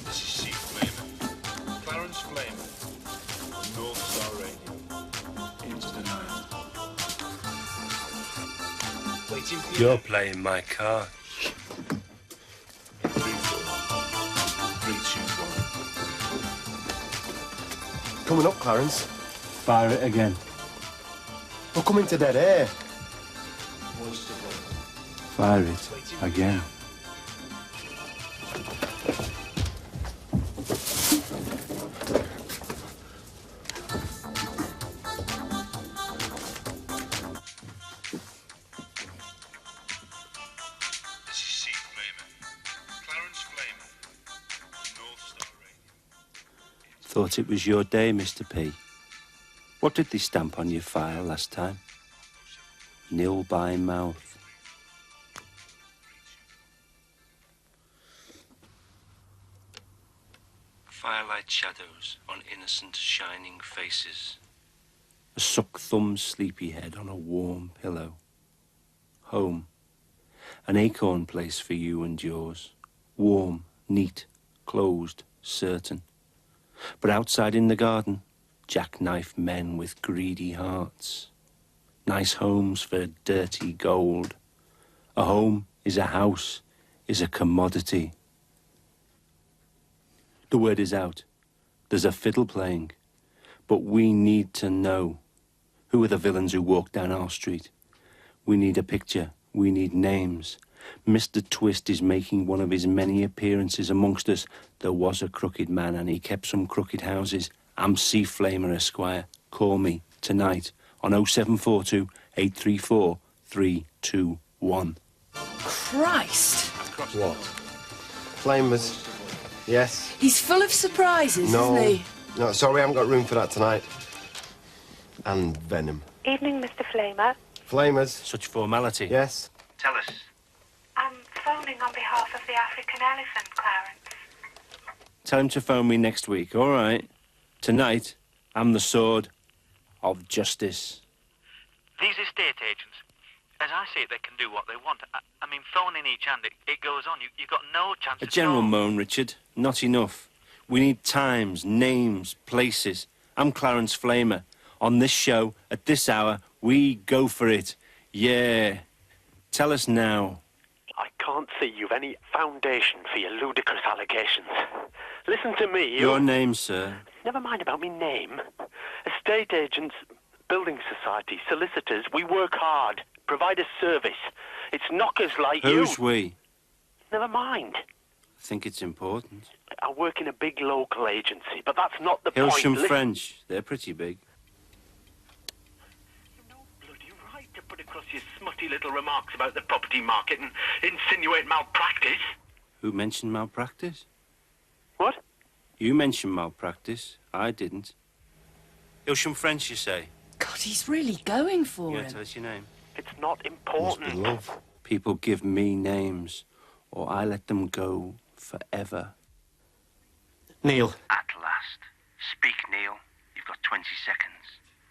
This is C. Flamer. Clarence Flamer. On North Star Radio. Into the night. Waiting for you.
You're playing my card.
3, 4, 3, 2, 1.
Coming up, Clarence.
Fire it again.
We're coming to dead air.
Fire it again.
This is C. Flamer. Clarence Flamer. On North Star Radio.
Thought it was your day, Mr. P. What did they stamp on your file last time? Nil by mouth. Firelight shadows on innocent shining faces. A suck-thumb sleepyhead on a warm pillow. Home. An acorn place for you and yours. Warm, neat, closed, certain. But outside in the garden, jackknife men with greedy hearts. Nice homes for dirty gold. A home is a house, is a commodity. The word is out. There's a fiddle playing. But we need to know. Who are the villains who walk down our street? We need a picture. We need names. Mr. Twist is making one of his many appearances amongst us. There was a crooked man and he kept some crooked houses. I'm C. Flamer, Esquire. Call me tonight on 0742 834 321.
Christ!
What? Flamers. Yes.
He's full of surprises,
No.
isn't he?
No, sorry, I haven't got room for that tonight. And venom.
Evening, Mr. Flamer.
Flamers.
Such formality.
Yes.
Tell us.
I'm phoning on behalf of the African elephant, Clarence.
Tell him to phone me next week, all right? Tonight, I'm the sword of justice.
These estate agents, as I see it, they can do what they want. I mean, phoning each hand, it goes on. You've got no chance
A
at
general
all.
moan, Richard. Not enough. We need times, names, places. I'm Clarence Flamer. On this show, at this hour, we go for it. Yeah. Tell us now.
I can't see you've any foundation for your ludicrous allegations. Listen to me,
Your name, sir.
Never mind about me name. Estate agents, building society, solicitors, we work hard, provide a service. It's knockers like you.
Who's we?
Never mind.
I think it's important.
I work in a big local agency, but that's not the
Hilsham
point.
French. They're pretty big.
To put across your smutty little remarks about the property market and insinuate malpractice.
Who mentioned malpractice?
What?
You mentioned malpractice. I didn't. Hilsham French, you say?
God, he's really going for
You
him.
gonna tell us your name?
It's not important.
Love.
People give me names, or I let them go forever.
Neil.
At last. Speak, Neil. You've got 20 seconds.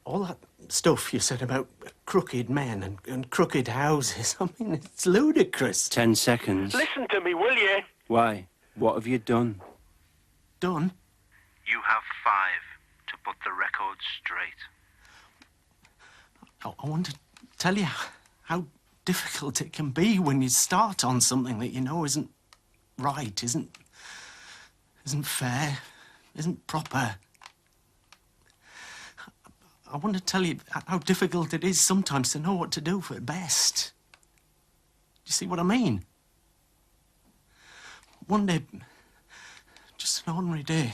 All that stuff you said about crooked men and crooked houses, I mean, it's ludicrous.
10 seconds.
Listen to me, will you?
Why? What have you done?
Done?
You have 5 to put the record straight.
I want to tell you how difficult it can be when you start on something that you know isn't right, isn't fair, isn't proper. I want to tell you how difficult it is sometimes to know what to do for the best. Do you see what I mean? One day, just an ordinary day,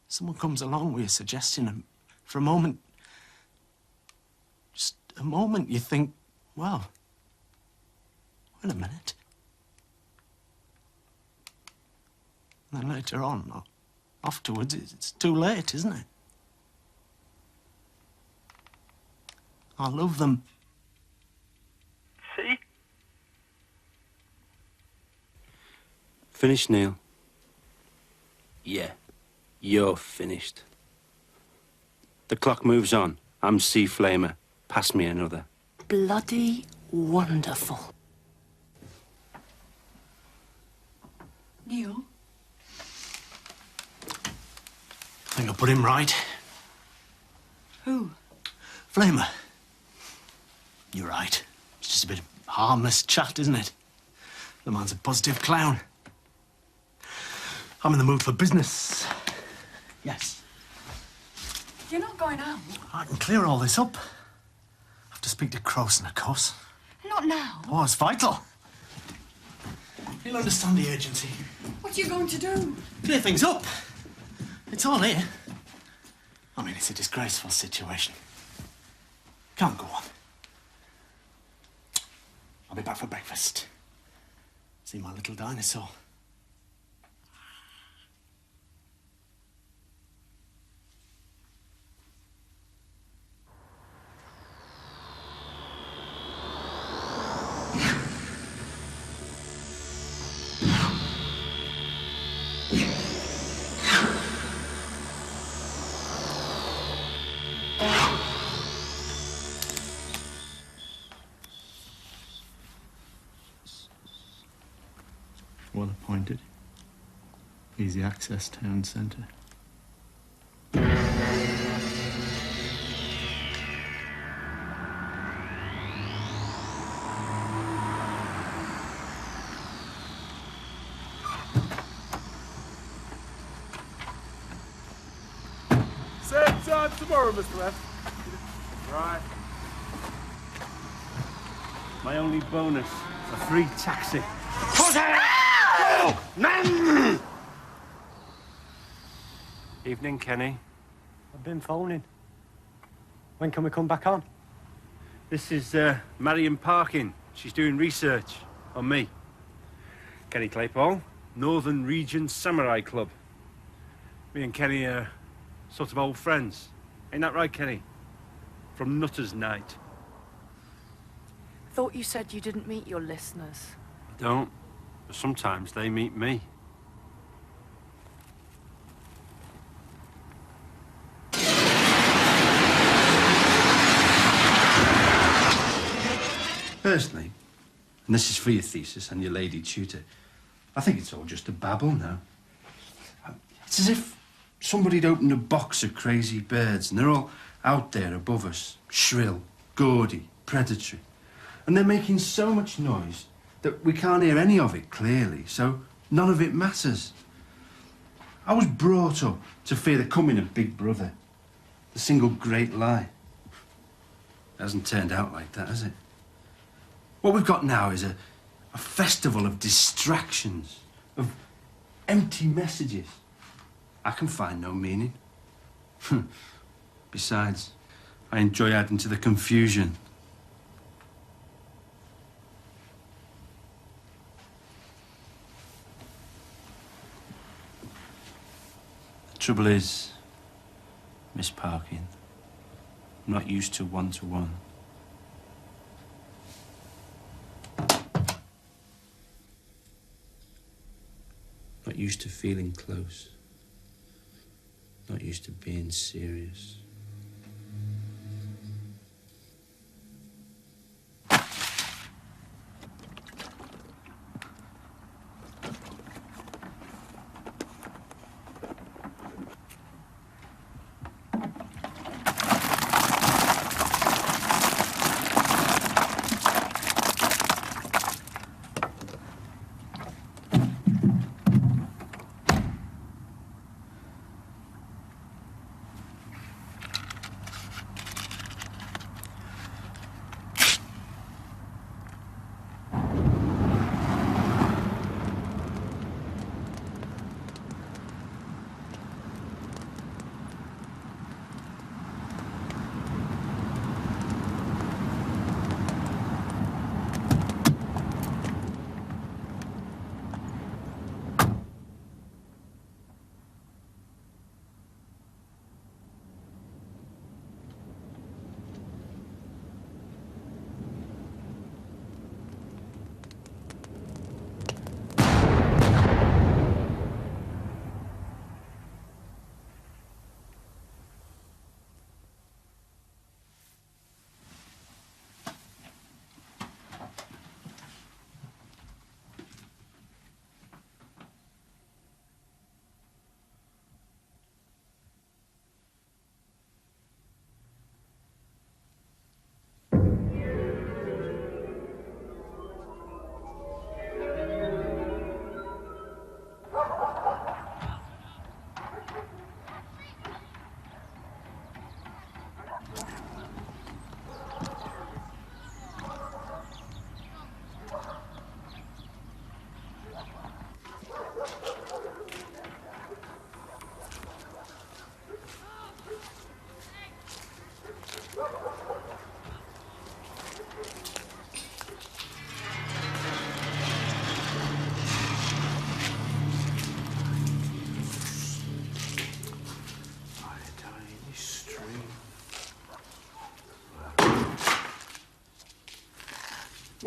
someone comes along with a suggestion, and for a moment, just a moment, you think, well, wait a minute. And then later on, afterwards, it's too late, isn't it? I love them.
See?
Finished, Neil? Yeah, you're finished. The clock moves on. I'm C. Flamer. Pass me another.
Bloody wonderful.
Neil?
I think I put him right.
Who?
Flamer. You're right. It's just a bit of harmless chat, isn't it? The man's a positive clown. I'm in the mood for business. Yes.
You're not going out?
I can clear all this up. I have to speak to Crowson, of course.
Not now.
Oh, it's vital. You'll understand the urgency.
What are you going to do?
Clear things up. It's all here. I mean, it's a disgraceful situation. Can't go on. I'll be back for breakfast. See my little dinosaur. Well appointed. Easy access town centre.
Same time tomorrow, Mr. F. Right.
My only bonus, a free taxi.
Man!
Evening, Kenny.
I've been phoning. When can we come back on?
This is Marion Parkin. She's doing research on me. Kenny Claypole, Northern Region Samurai Club. Me and Kenny are sort of old friends. Ain't that right, Kenny? From Nutter's Night.
Thought you said you didn't meet your listeners.
I don't. But sometimes they meet me. Personally, and this is for your thesis and your lady tutor, I think it's all just a babble now. It's as if somebody'd opened a box of crazy birds and they're all out there above us, shrill, gaudy, predatory. And they're making so much noise that we can't hear any of it clearly, so none of it matters. I was brought up to fear the coming of Big Brother, the single great lie. It hasn't turned out like that, has it? What we've got now is a festival of distractions, of empty messages. I can find no meaning. Besides, I enjoy adding to the confusion. Trouble is, Miss Parkin, I'm not used to one-to-one. Not used to feeling close. Not used to being serious.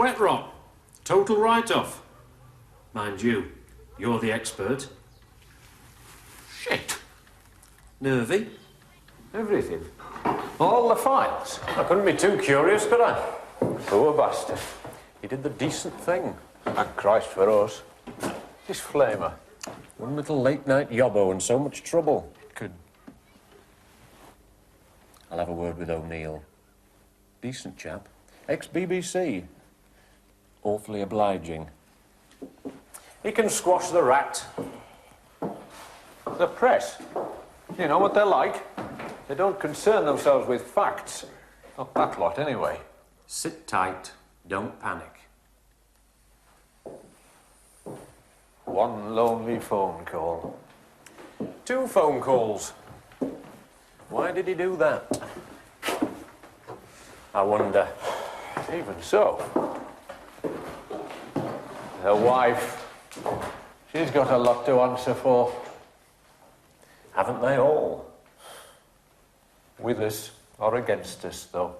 Wet rot. Total write-off. Mind you, you're the expert. Shit. Nervy? Everything. All the files. I couldn't be too curious, could I? Poor bastard. He did the decent thing. Thank Christ for us. This Flamer. One little late-night yobbo and so much trouble. I'll have a word with O'Neill. Decent chap. Ex-BBC. Awfully obliging. He can squash the rat. The press. You know what they're like? They don't concern themselves with facts. Not that lot, anyway. Sit tight. Don't panic. One lonely phone call. 2 phone calls. Why did he do that? I wonder. Even so, her wife, she's got a lot to answer for. Haven't they all? With us or against us, though.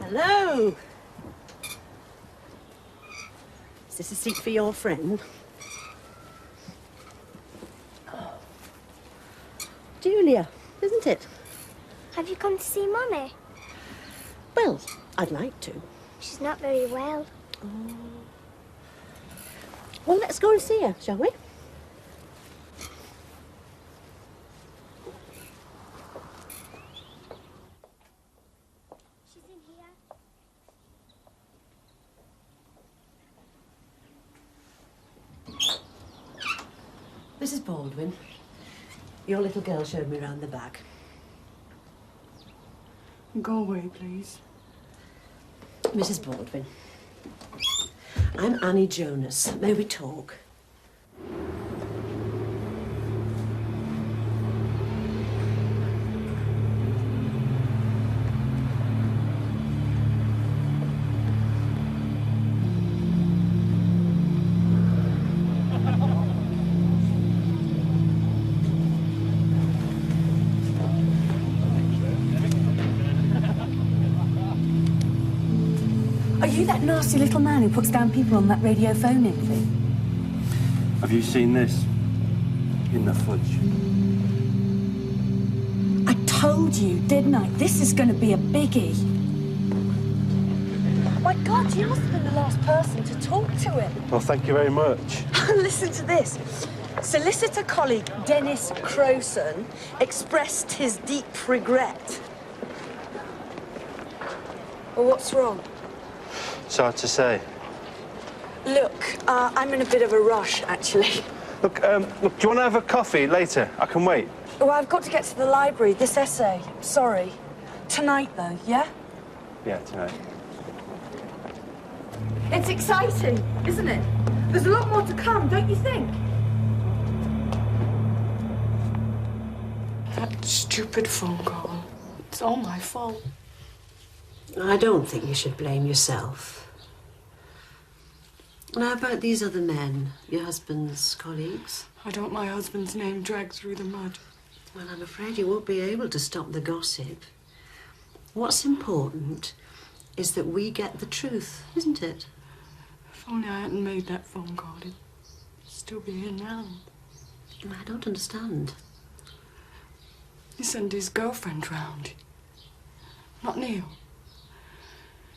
Hello. Is this a seat for your friend? Julia, isn't it?
Have you come to see Mummy?
Well, I'd like to.
She's not very well.
Oh. Well, let's go and see her, shall we?
She's in here.
Mrs. Baldwin, your little girl showed me round the back.
Go away, please.
Mrs. Baldwin, I'm Annie Jonas. May we talk?
Are you that nasty little man who puts down people on that radio phone-in thing?
Have you seen this? In the fudge.
I told you, didn't I? This is going to be a biggie. My God, you must have been the last person to talk to him.
Well, thank you very much.
Listen to this. Solicitor colleague Dennis Crowson expressed his deep regret. Well, what's wrong?
It's hard to say.
Look, I'm in a bit of a rush, actually.
Look, do you want to have a coffee later? I can wait.
Well, I've got to get to the library, this essay. Sorry. Tonight, though, yeah?
Yeah, tonight.
It's exciting, isn't it? There's a lot more to come, don't you think?
That stupid phone call. It's all my fault.
I don't think you should blame yourself. Now, about these other men, your husband's colleagues?
I don't want my husband's name dragged through the mud.
Well, I'm afraid you won't be able to stop the gossip. What's important is that we get the truth, isn't it?
If only I hadn't made that phone call, he'd still be here now.
I don't understand.
He sent his girlfriend round. Not Neil.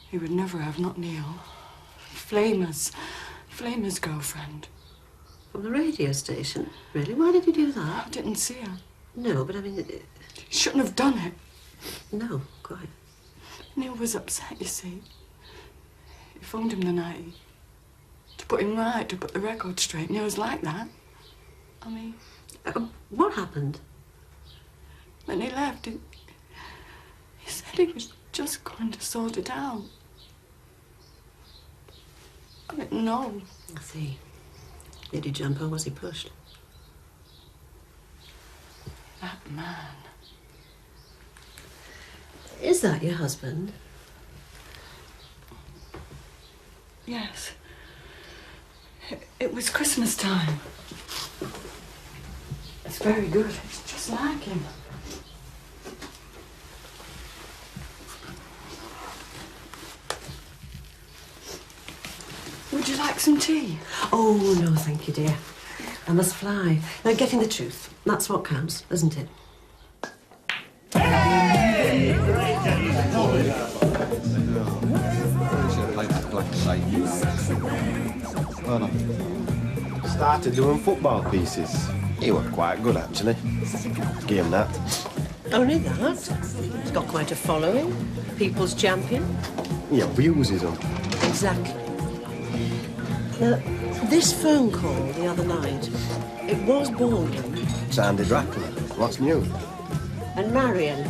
He would never have, not Neil. Flamer's girlfriend.
From the radio station? Really? Why did he do that?
I didn't see her.
No, but I mean...
He shouldn't have done it.
No, quite.
Neil was upset, you see. He phoned him the night to
put him right, to put the record straight, and he was like that. I mean...
What happened?
When he left, he said he was just going to sort it out. I didn't know.
I see. Did he jump or was he pushed?
That man.
Is that your husband?
Yes. It was Christmas time. It's very good. It's just like him. Would you like some tea?
Oh, no, thank you, dear. I must fly. Now, getting the truth. That's what counts, isn't it?
Started doing football pieces. He was quite good, actually. Give him that.
Only that? He's got quite a following. People's champion.
He abuses them.
Exactly. Now, this phone call the other night, it was Baldwin.
Sounded rattling. What's new?
And Marion.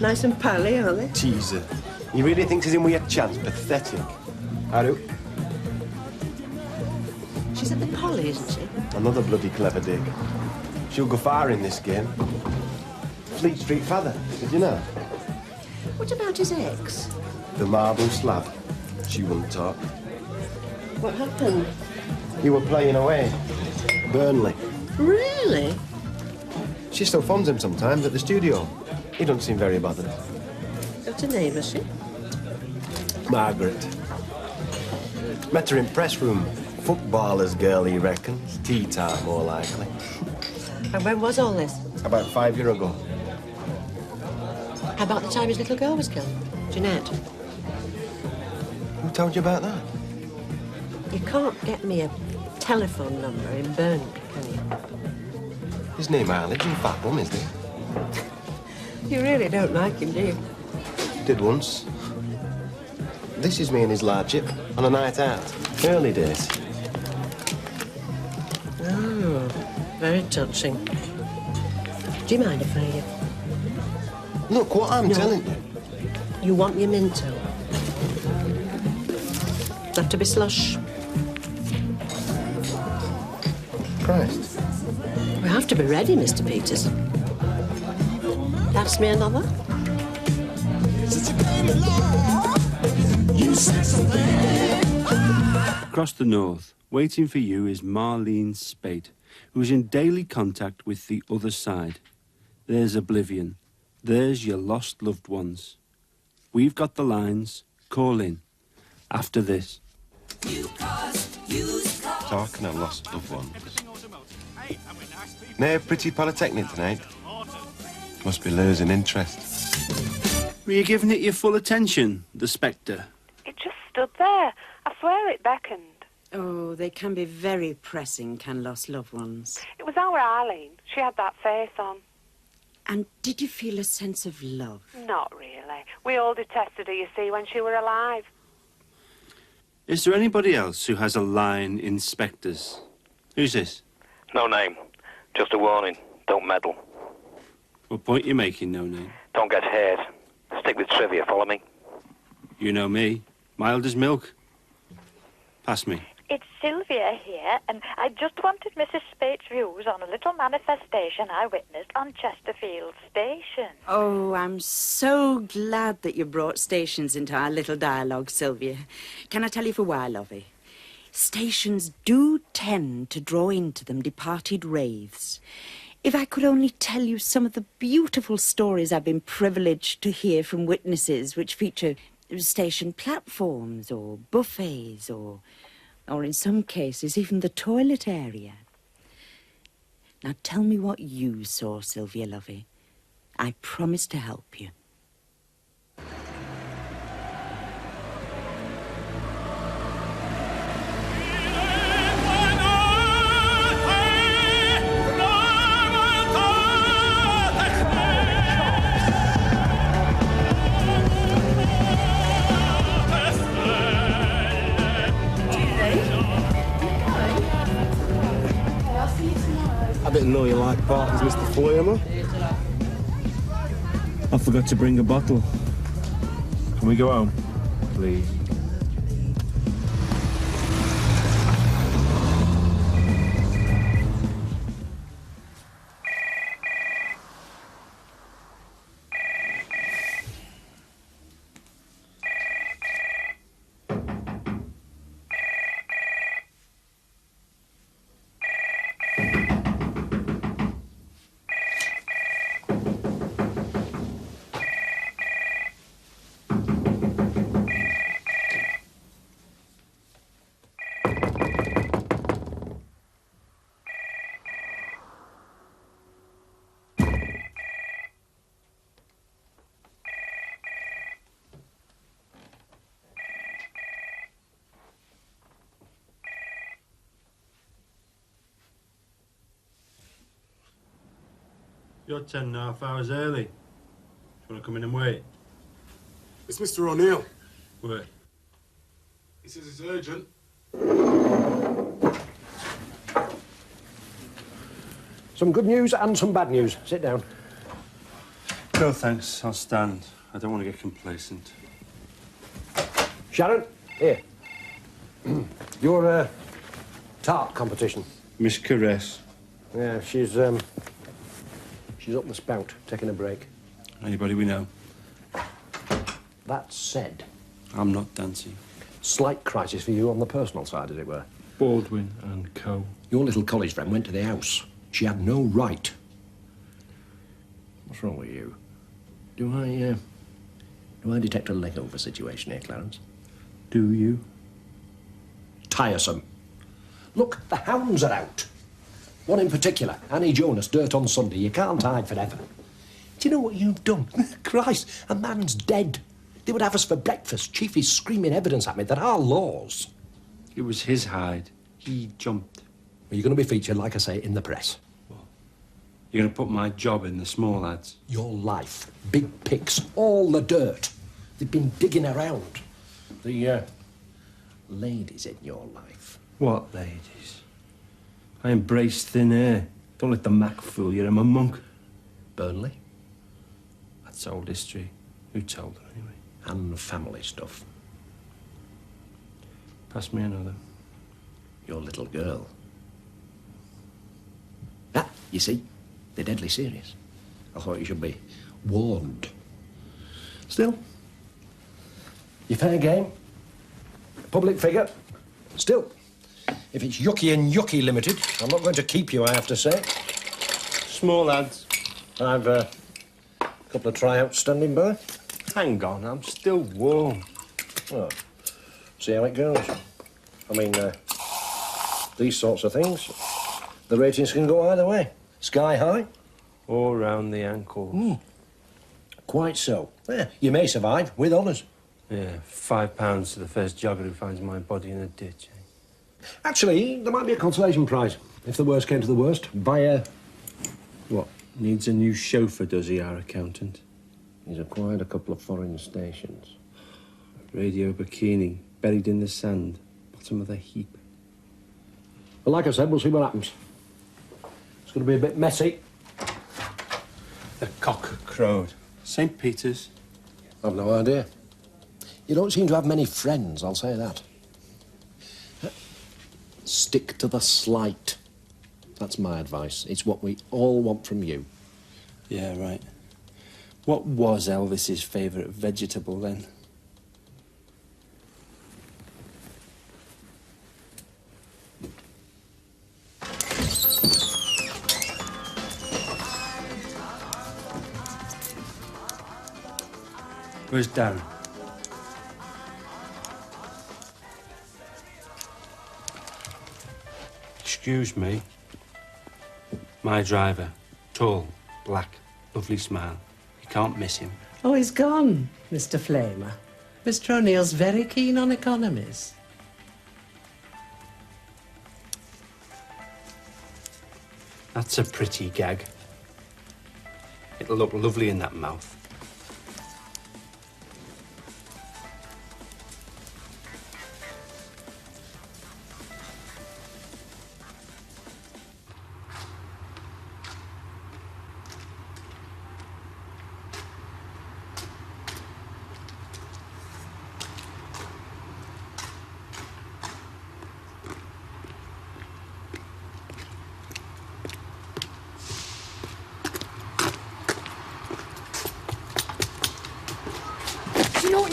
Nice and pally, aren't they?
Teaser. He really thinks he's in with a chance. Pathetic. I do.
She's at the Polly, isn't she?
Another bloody clever dig. She'll go far in this game. Fleet Street father, did you know?
What about his ex?
The marble slab. She wouldn't talk.
What happened?
You were playing away. Burnley.
Really?
She still phones him sometimes at the studio. He doesn't seem very bothered.
Got a name, has she?
Margaret. Met her in press room. Footballer's girl, he reckons. Tea time, more likely.
And when was all this?
About 5 years ago.
How about the time his little girl was killed? Jeanette.
Who told you about that?
You can't get me a telephone number in Burnley, can you?
His name Mileage and fat bum, isn't he?
You really don't like him, do you?
Did once. This is me and his lordship on a night out. Early days.
Oh, very touching. Do you mind if I...
Look, what I'm telling you.
You want your Minto? Have to be slush.
Christ.
We have to be ready, Mr. Peters. Pass me another?
Across the north, waiting for you is Marlene Spate, who is in daily contact with the other side. There's oblivion. There's your lost loved ones. We've got the lines. Call in. After this.
Talking of lost loved ones. No pretty polytechnic tonight. Must be losing interest.
Were you giving it your full attention, the Spectre?
It just stood there. I swear it beckoned.
Oh, they can be very pressing, can lost loved ones.
It was our Arlene. She had that face on.
And did you feel a sense of love?
Not really. We all detested her, you see, when she were alive.
Is there anybody else who has a line in Spectres? Who's this?
No name. Just a warning. Don't meddle.
What point you making, no name?
Don't get hurt. Stick with trivia, follow me?
You know me. Mild as milk. Pass me.
It's Sylvia here, and I just wanted Mrs. Spate's views on a little manifestation I witnessed on Chesterfield Station.
Oh, I'm so glad that you brought stations into our little dialogue, Sylvia. Can I tell you for why, lovey? Stations do tend to draw into them departed wraiths. If I could only tell you some of the beautiful stories I've been privileged to hear from witnesses which feature station platforms or buffets or in some cases even the toilet area. Now tell me what you saw, Sylvia lovey. I promise to help you.
bit of know-you-like parties, Mr. Flamer.
I forgot to bring a bottle.
Can we go home, please?
You're 10.5 hours early. Do you want to come in and wait?
It's Mr. O'Neill.
Wait.
He says it's urgent.
Some good news and some bad news. Sit down.
No, thanks. I'll stand. I don't want to get complacent.
Sharon, here. Your tart competition.
Miss Caress.
Yeah, she's up the spout, taking a break.
Anybody we know?
That said,
I'm not dancing.
slight crisis for you on the personal side, as it were.
Baldwin and Co.
Your little college friend went to the house. She had no right. What's wrong with you? Do I detect a leg-over situation here, Clarence?
Do you?
Tiresome. Look, the hounds are out. One in particular, Annie Jonas, dirt on Sunday. You can't hide forever. Do you know what you've done? Christ, a man's dead. They would have us for breakfast. Chief is screaming evidence at me that our laws...
It was his hide. He jumped.
Well, you're going to be featured, like I say, in the press.
You're going to put my job in the small ads?
Your life. Big pics. All the dirt. They've been digging around. The, ladies in your life.
What ladies? I embrace thin air. Don't let the Mac fool you. I'm a monk.
Burnley?
That's old history. Who told her, anyway?
And family stuff.
Pass me another.
Your little girl. Ah, you see? They're deadly serious. I thought you should be warned. Still, you're fair game. Public figure. Still, if it's Yucky and Yucky Limited, I'm not going to keep you, I have to say.
Small lads.
I've a couple of tryouts standing by.
Hang on, I'm still warm.
Oh, see how it goes. I mean, these sorts of things, the ratings can go either way. Sky high.
Or round the ankles.
Quite so. Yeah, you may survive with honours.
Yeah, £5 to the first jogger who finds my body in a ditch.
Actually, there might be a consolation prize, if the worst came to the worst, by a...
What, needs a new chauffeur, does he, our accountant?
He's acquired a couple of foreign stations.
Radio bikini, buried in the sand, bottom of the heap.
But like I said, we'll see what happens. It's going to be a bit messy.
The cock crowed. St. Peter's?
I've no idea. You don't seem to have many friends, I'll say that. Stick to the slight. That's my advice. It's what we all want from you.
Yeah, right. What was Elvis's favourite vegetable then? Where's Darren? Excuse me. My driver. Tall, black, lovely smile. You can't miss him.
Oh, he's gone, Mr. Flamer. Mr. O'Neill's very keen on economies.
That's a pretty gag. It'll look lovely in that mouth.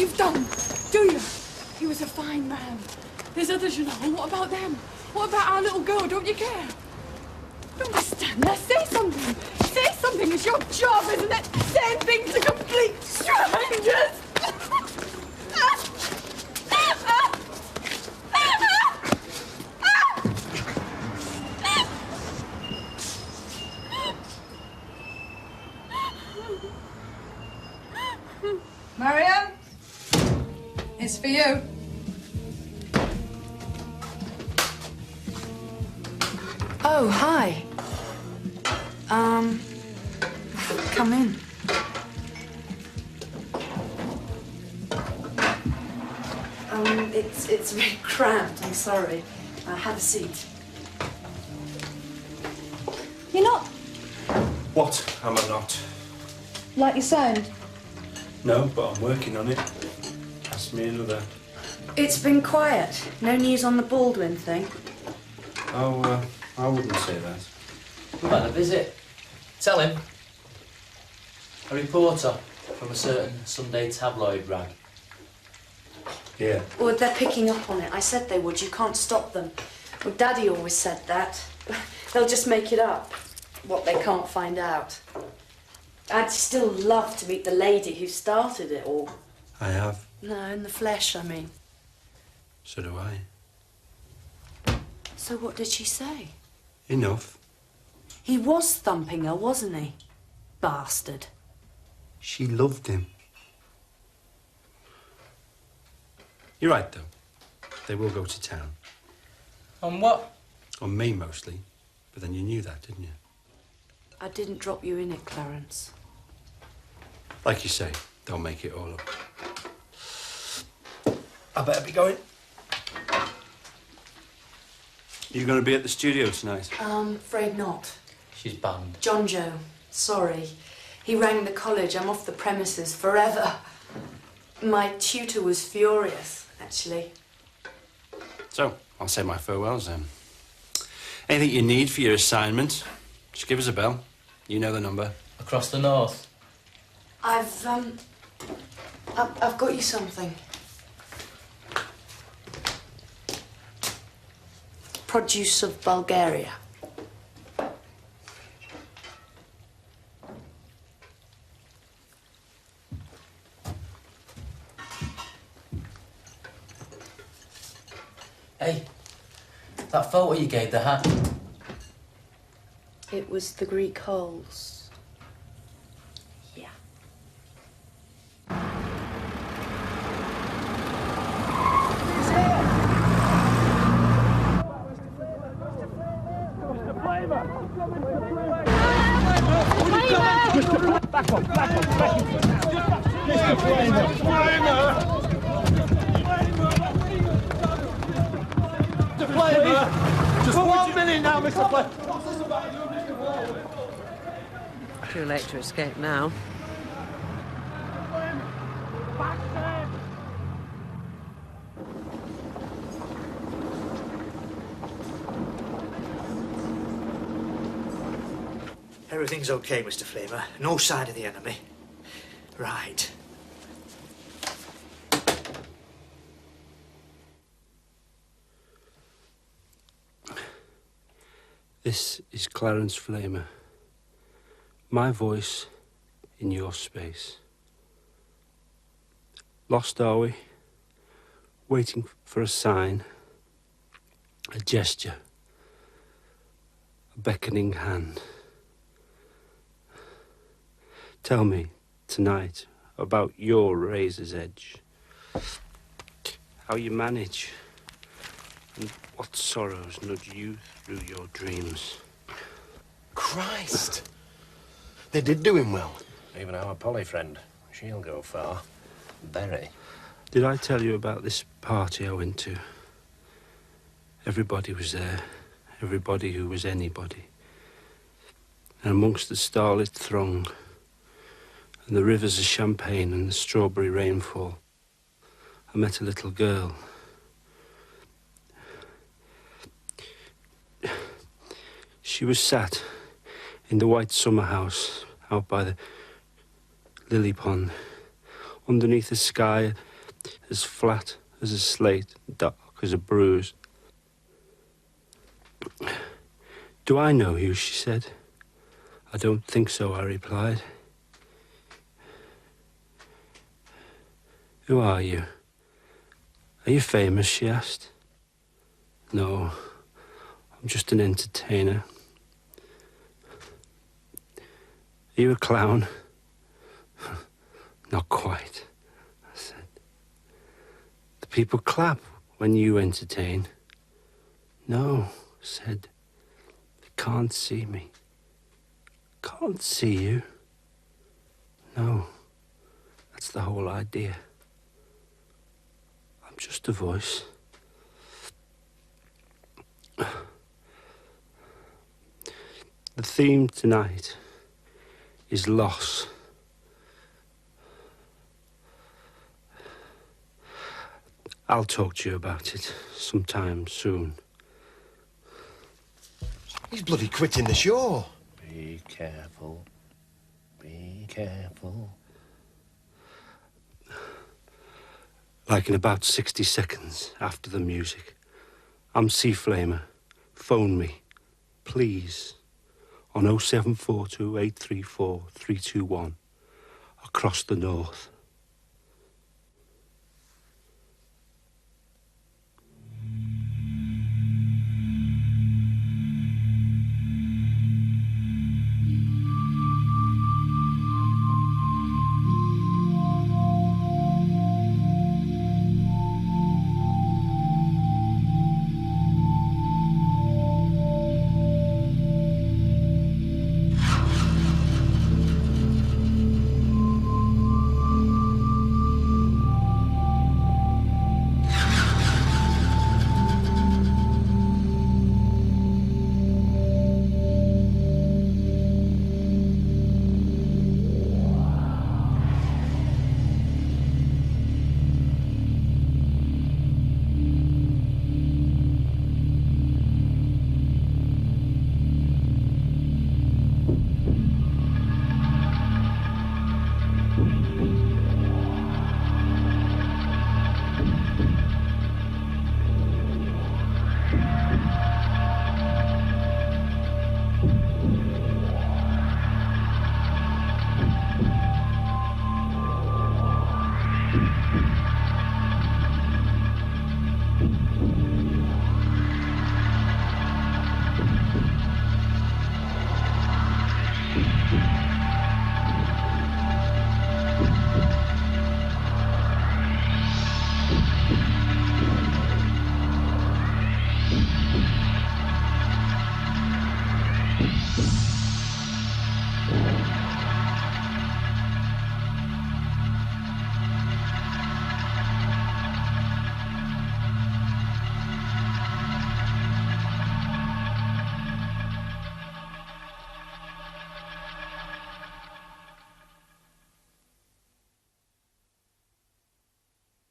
you've done, do you? He was a fine man. There's others, you know. What about them? What about our little girl? Don't you care? Don't just stand there. Say something. Say something. It's your job, isn't it? Saying things to complete strangers.
Marianne, it's for you.
Oh, hi. Come in. It's really cramped, I'm sorry. Have a seat.
You're not
What am I not?
like you sound.
No, but I'm working on it. Pass me another.
It's been quiet. No news on the Baldwin thing.
Oh, I wouldn't say that.
We've had a visit. Tell him. A reporter from a certain Sunday tabloid rag.
Yeah.
Well, they're picking up on it. I said they would. You can't stop them. Well, Daddy always said that. They'll just make it up, what they can't find out. I'd still love to meet the lady who started it all.
I have.
No, in the flesh, I mean.
So do I.
So what did she say?
Enough.
He was thumping her, wasn't he? Bastard.
She loved him. You're right, though. They will go to town.
On what?
On me, mostly. But then you knew that, didn't you?
I didn't drop you in it, Clarence.
Like you say, they'll make it all up. I better be going. You going to be at the studio tonight?
Afraid not.
She's banned.
John Joe, sorry. He rang the college. I'm off the premises forever. My tutor was furious, actually.
So, I'll say my farewells then. Anything you need for your assignment, just give us a bell. You know the number.
Across the north.
I've got you something. Produce of Bulgaria.
Hey, that photo you gave the hat.
It was the Greek holes. Yeah.
Back up, back up, back up. Mr. Flamer. Mr. Flamer. Just 1 minute now, Mr. Flamer.
Too late to escape now.
Everything's okay, Mr. Flamer. No sign of the enemy. Right.
This is Clarence Flamer. My voice in your space. Lost are we? Waiting for a sign, a gesture, a beckoning hand. Tell me tonight about your razor's edge. How you manage, and what sorrows nudge you through your dreams.
Christ! They did do him well.
Even our Polly friend, she'll go far. Very.
Did I tell you about this party I went to? Everybody was there. Everybody who was anybody. And amongst the starlit throng, and the rivers of champagne and the strawberry rainfall, I met a little girl. She was sat in the white summer house out by the lily pond, underneath a sky
as flat as a slate, dark as a bruise. Do I know you, she said. I don't think so, I replied. Who are you? Are you famous, she asked. No, I'm just an entertainer. Are you a clown? Not quite, I said. The people clap when you entertain. No, said. They can't see me. Can't see you. No, that's the whole idea. I'm just a voice. The theme tonight is loss. I'll talk to you about it sometime soon.
He's bloody quitting the show.
Be careful. Be careful.
Like in about 60 seconds after the music. I'm C. Flamer. Phone me, please, on 0742 834 321 across the north.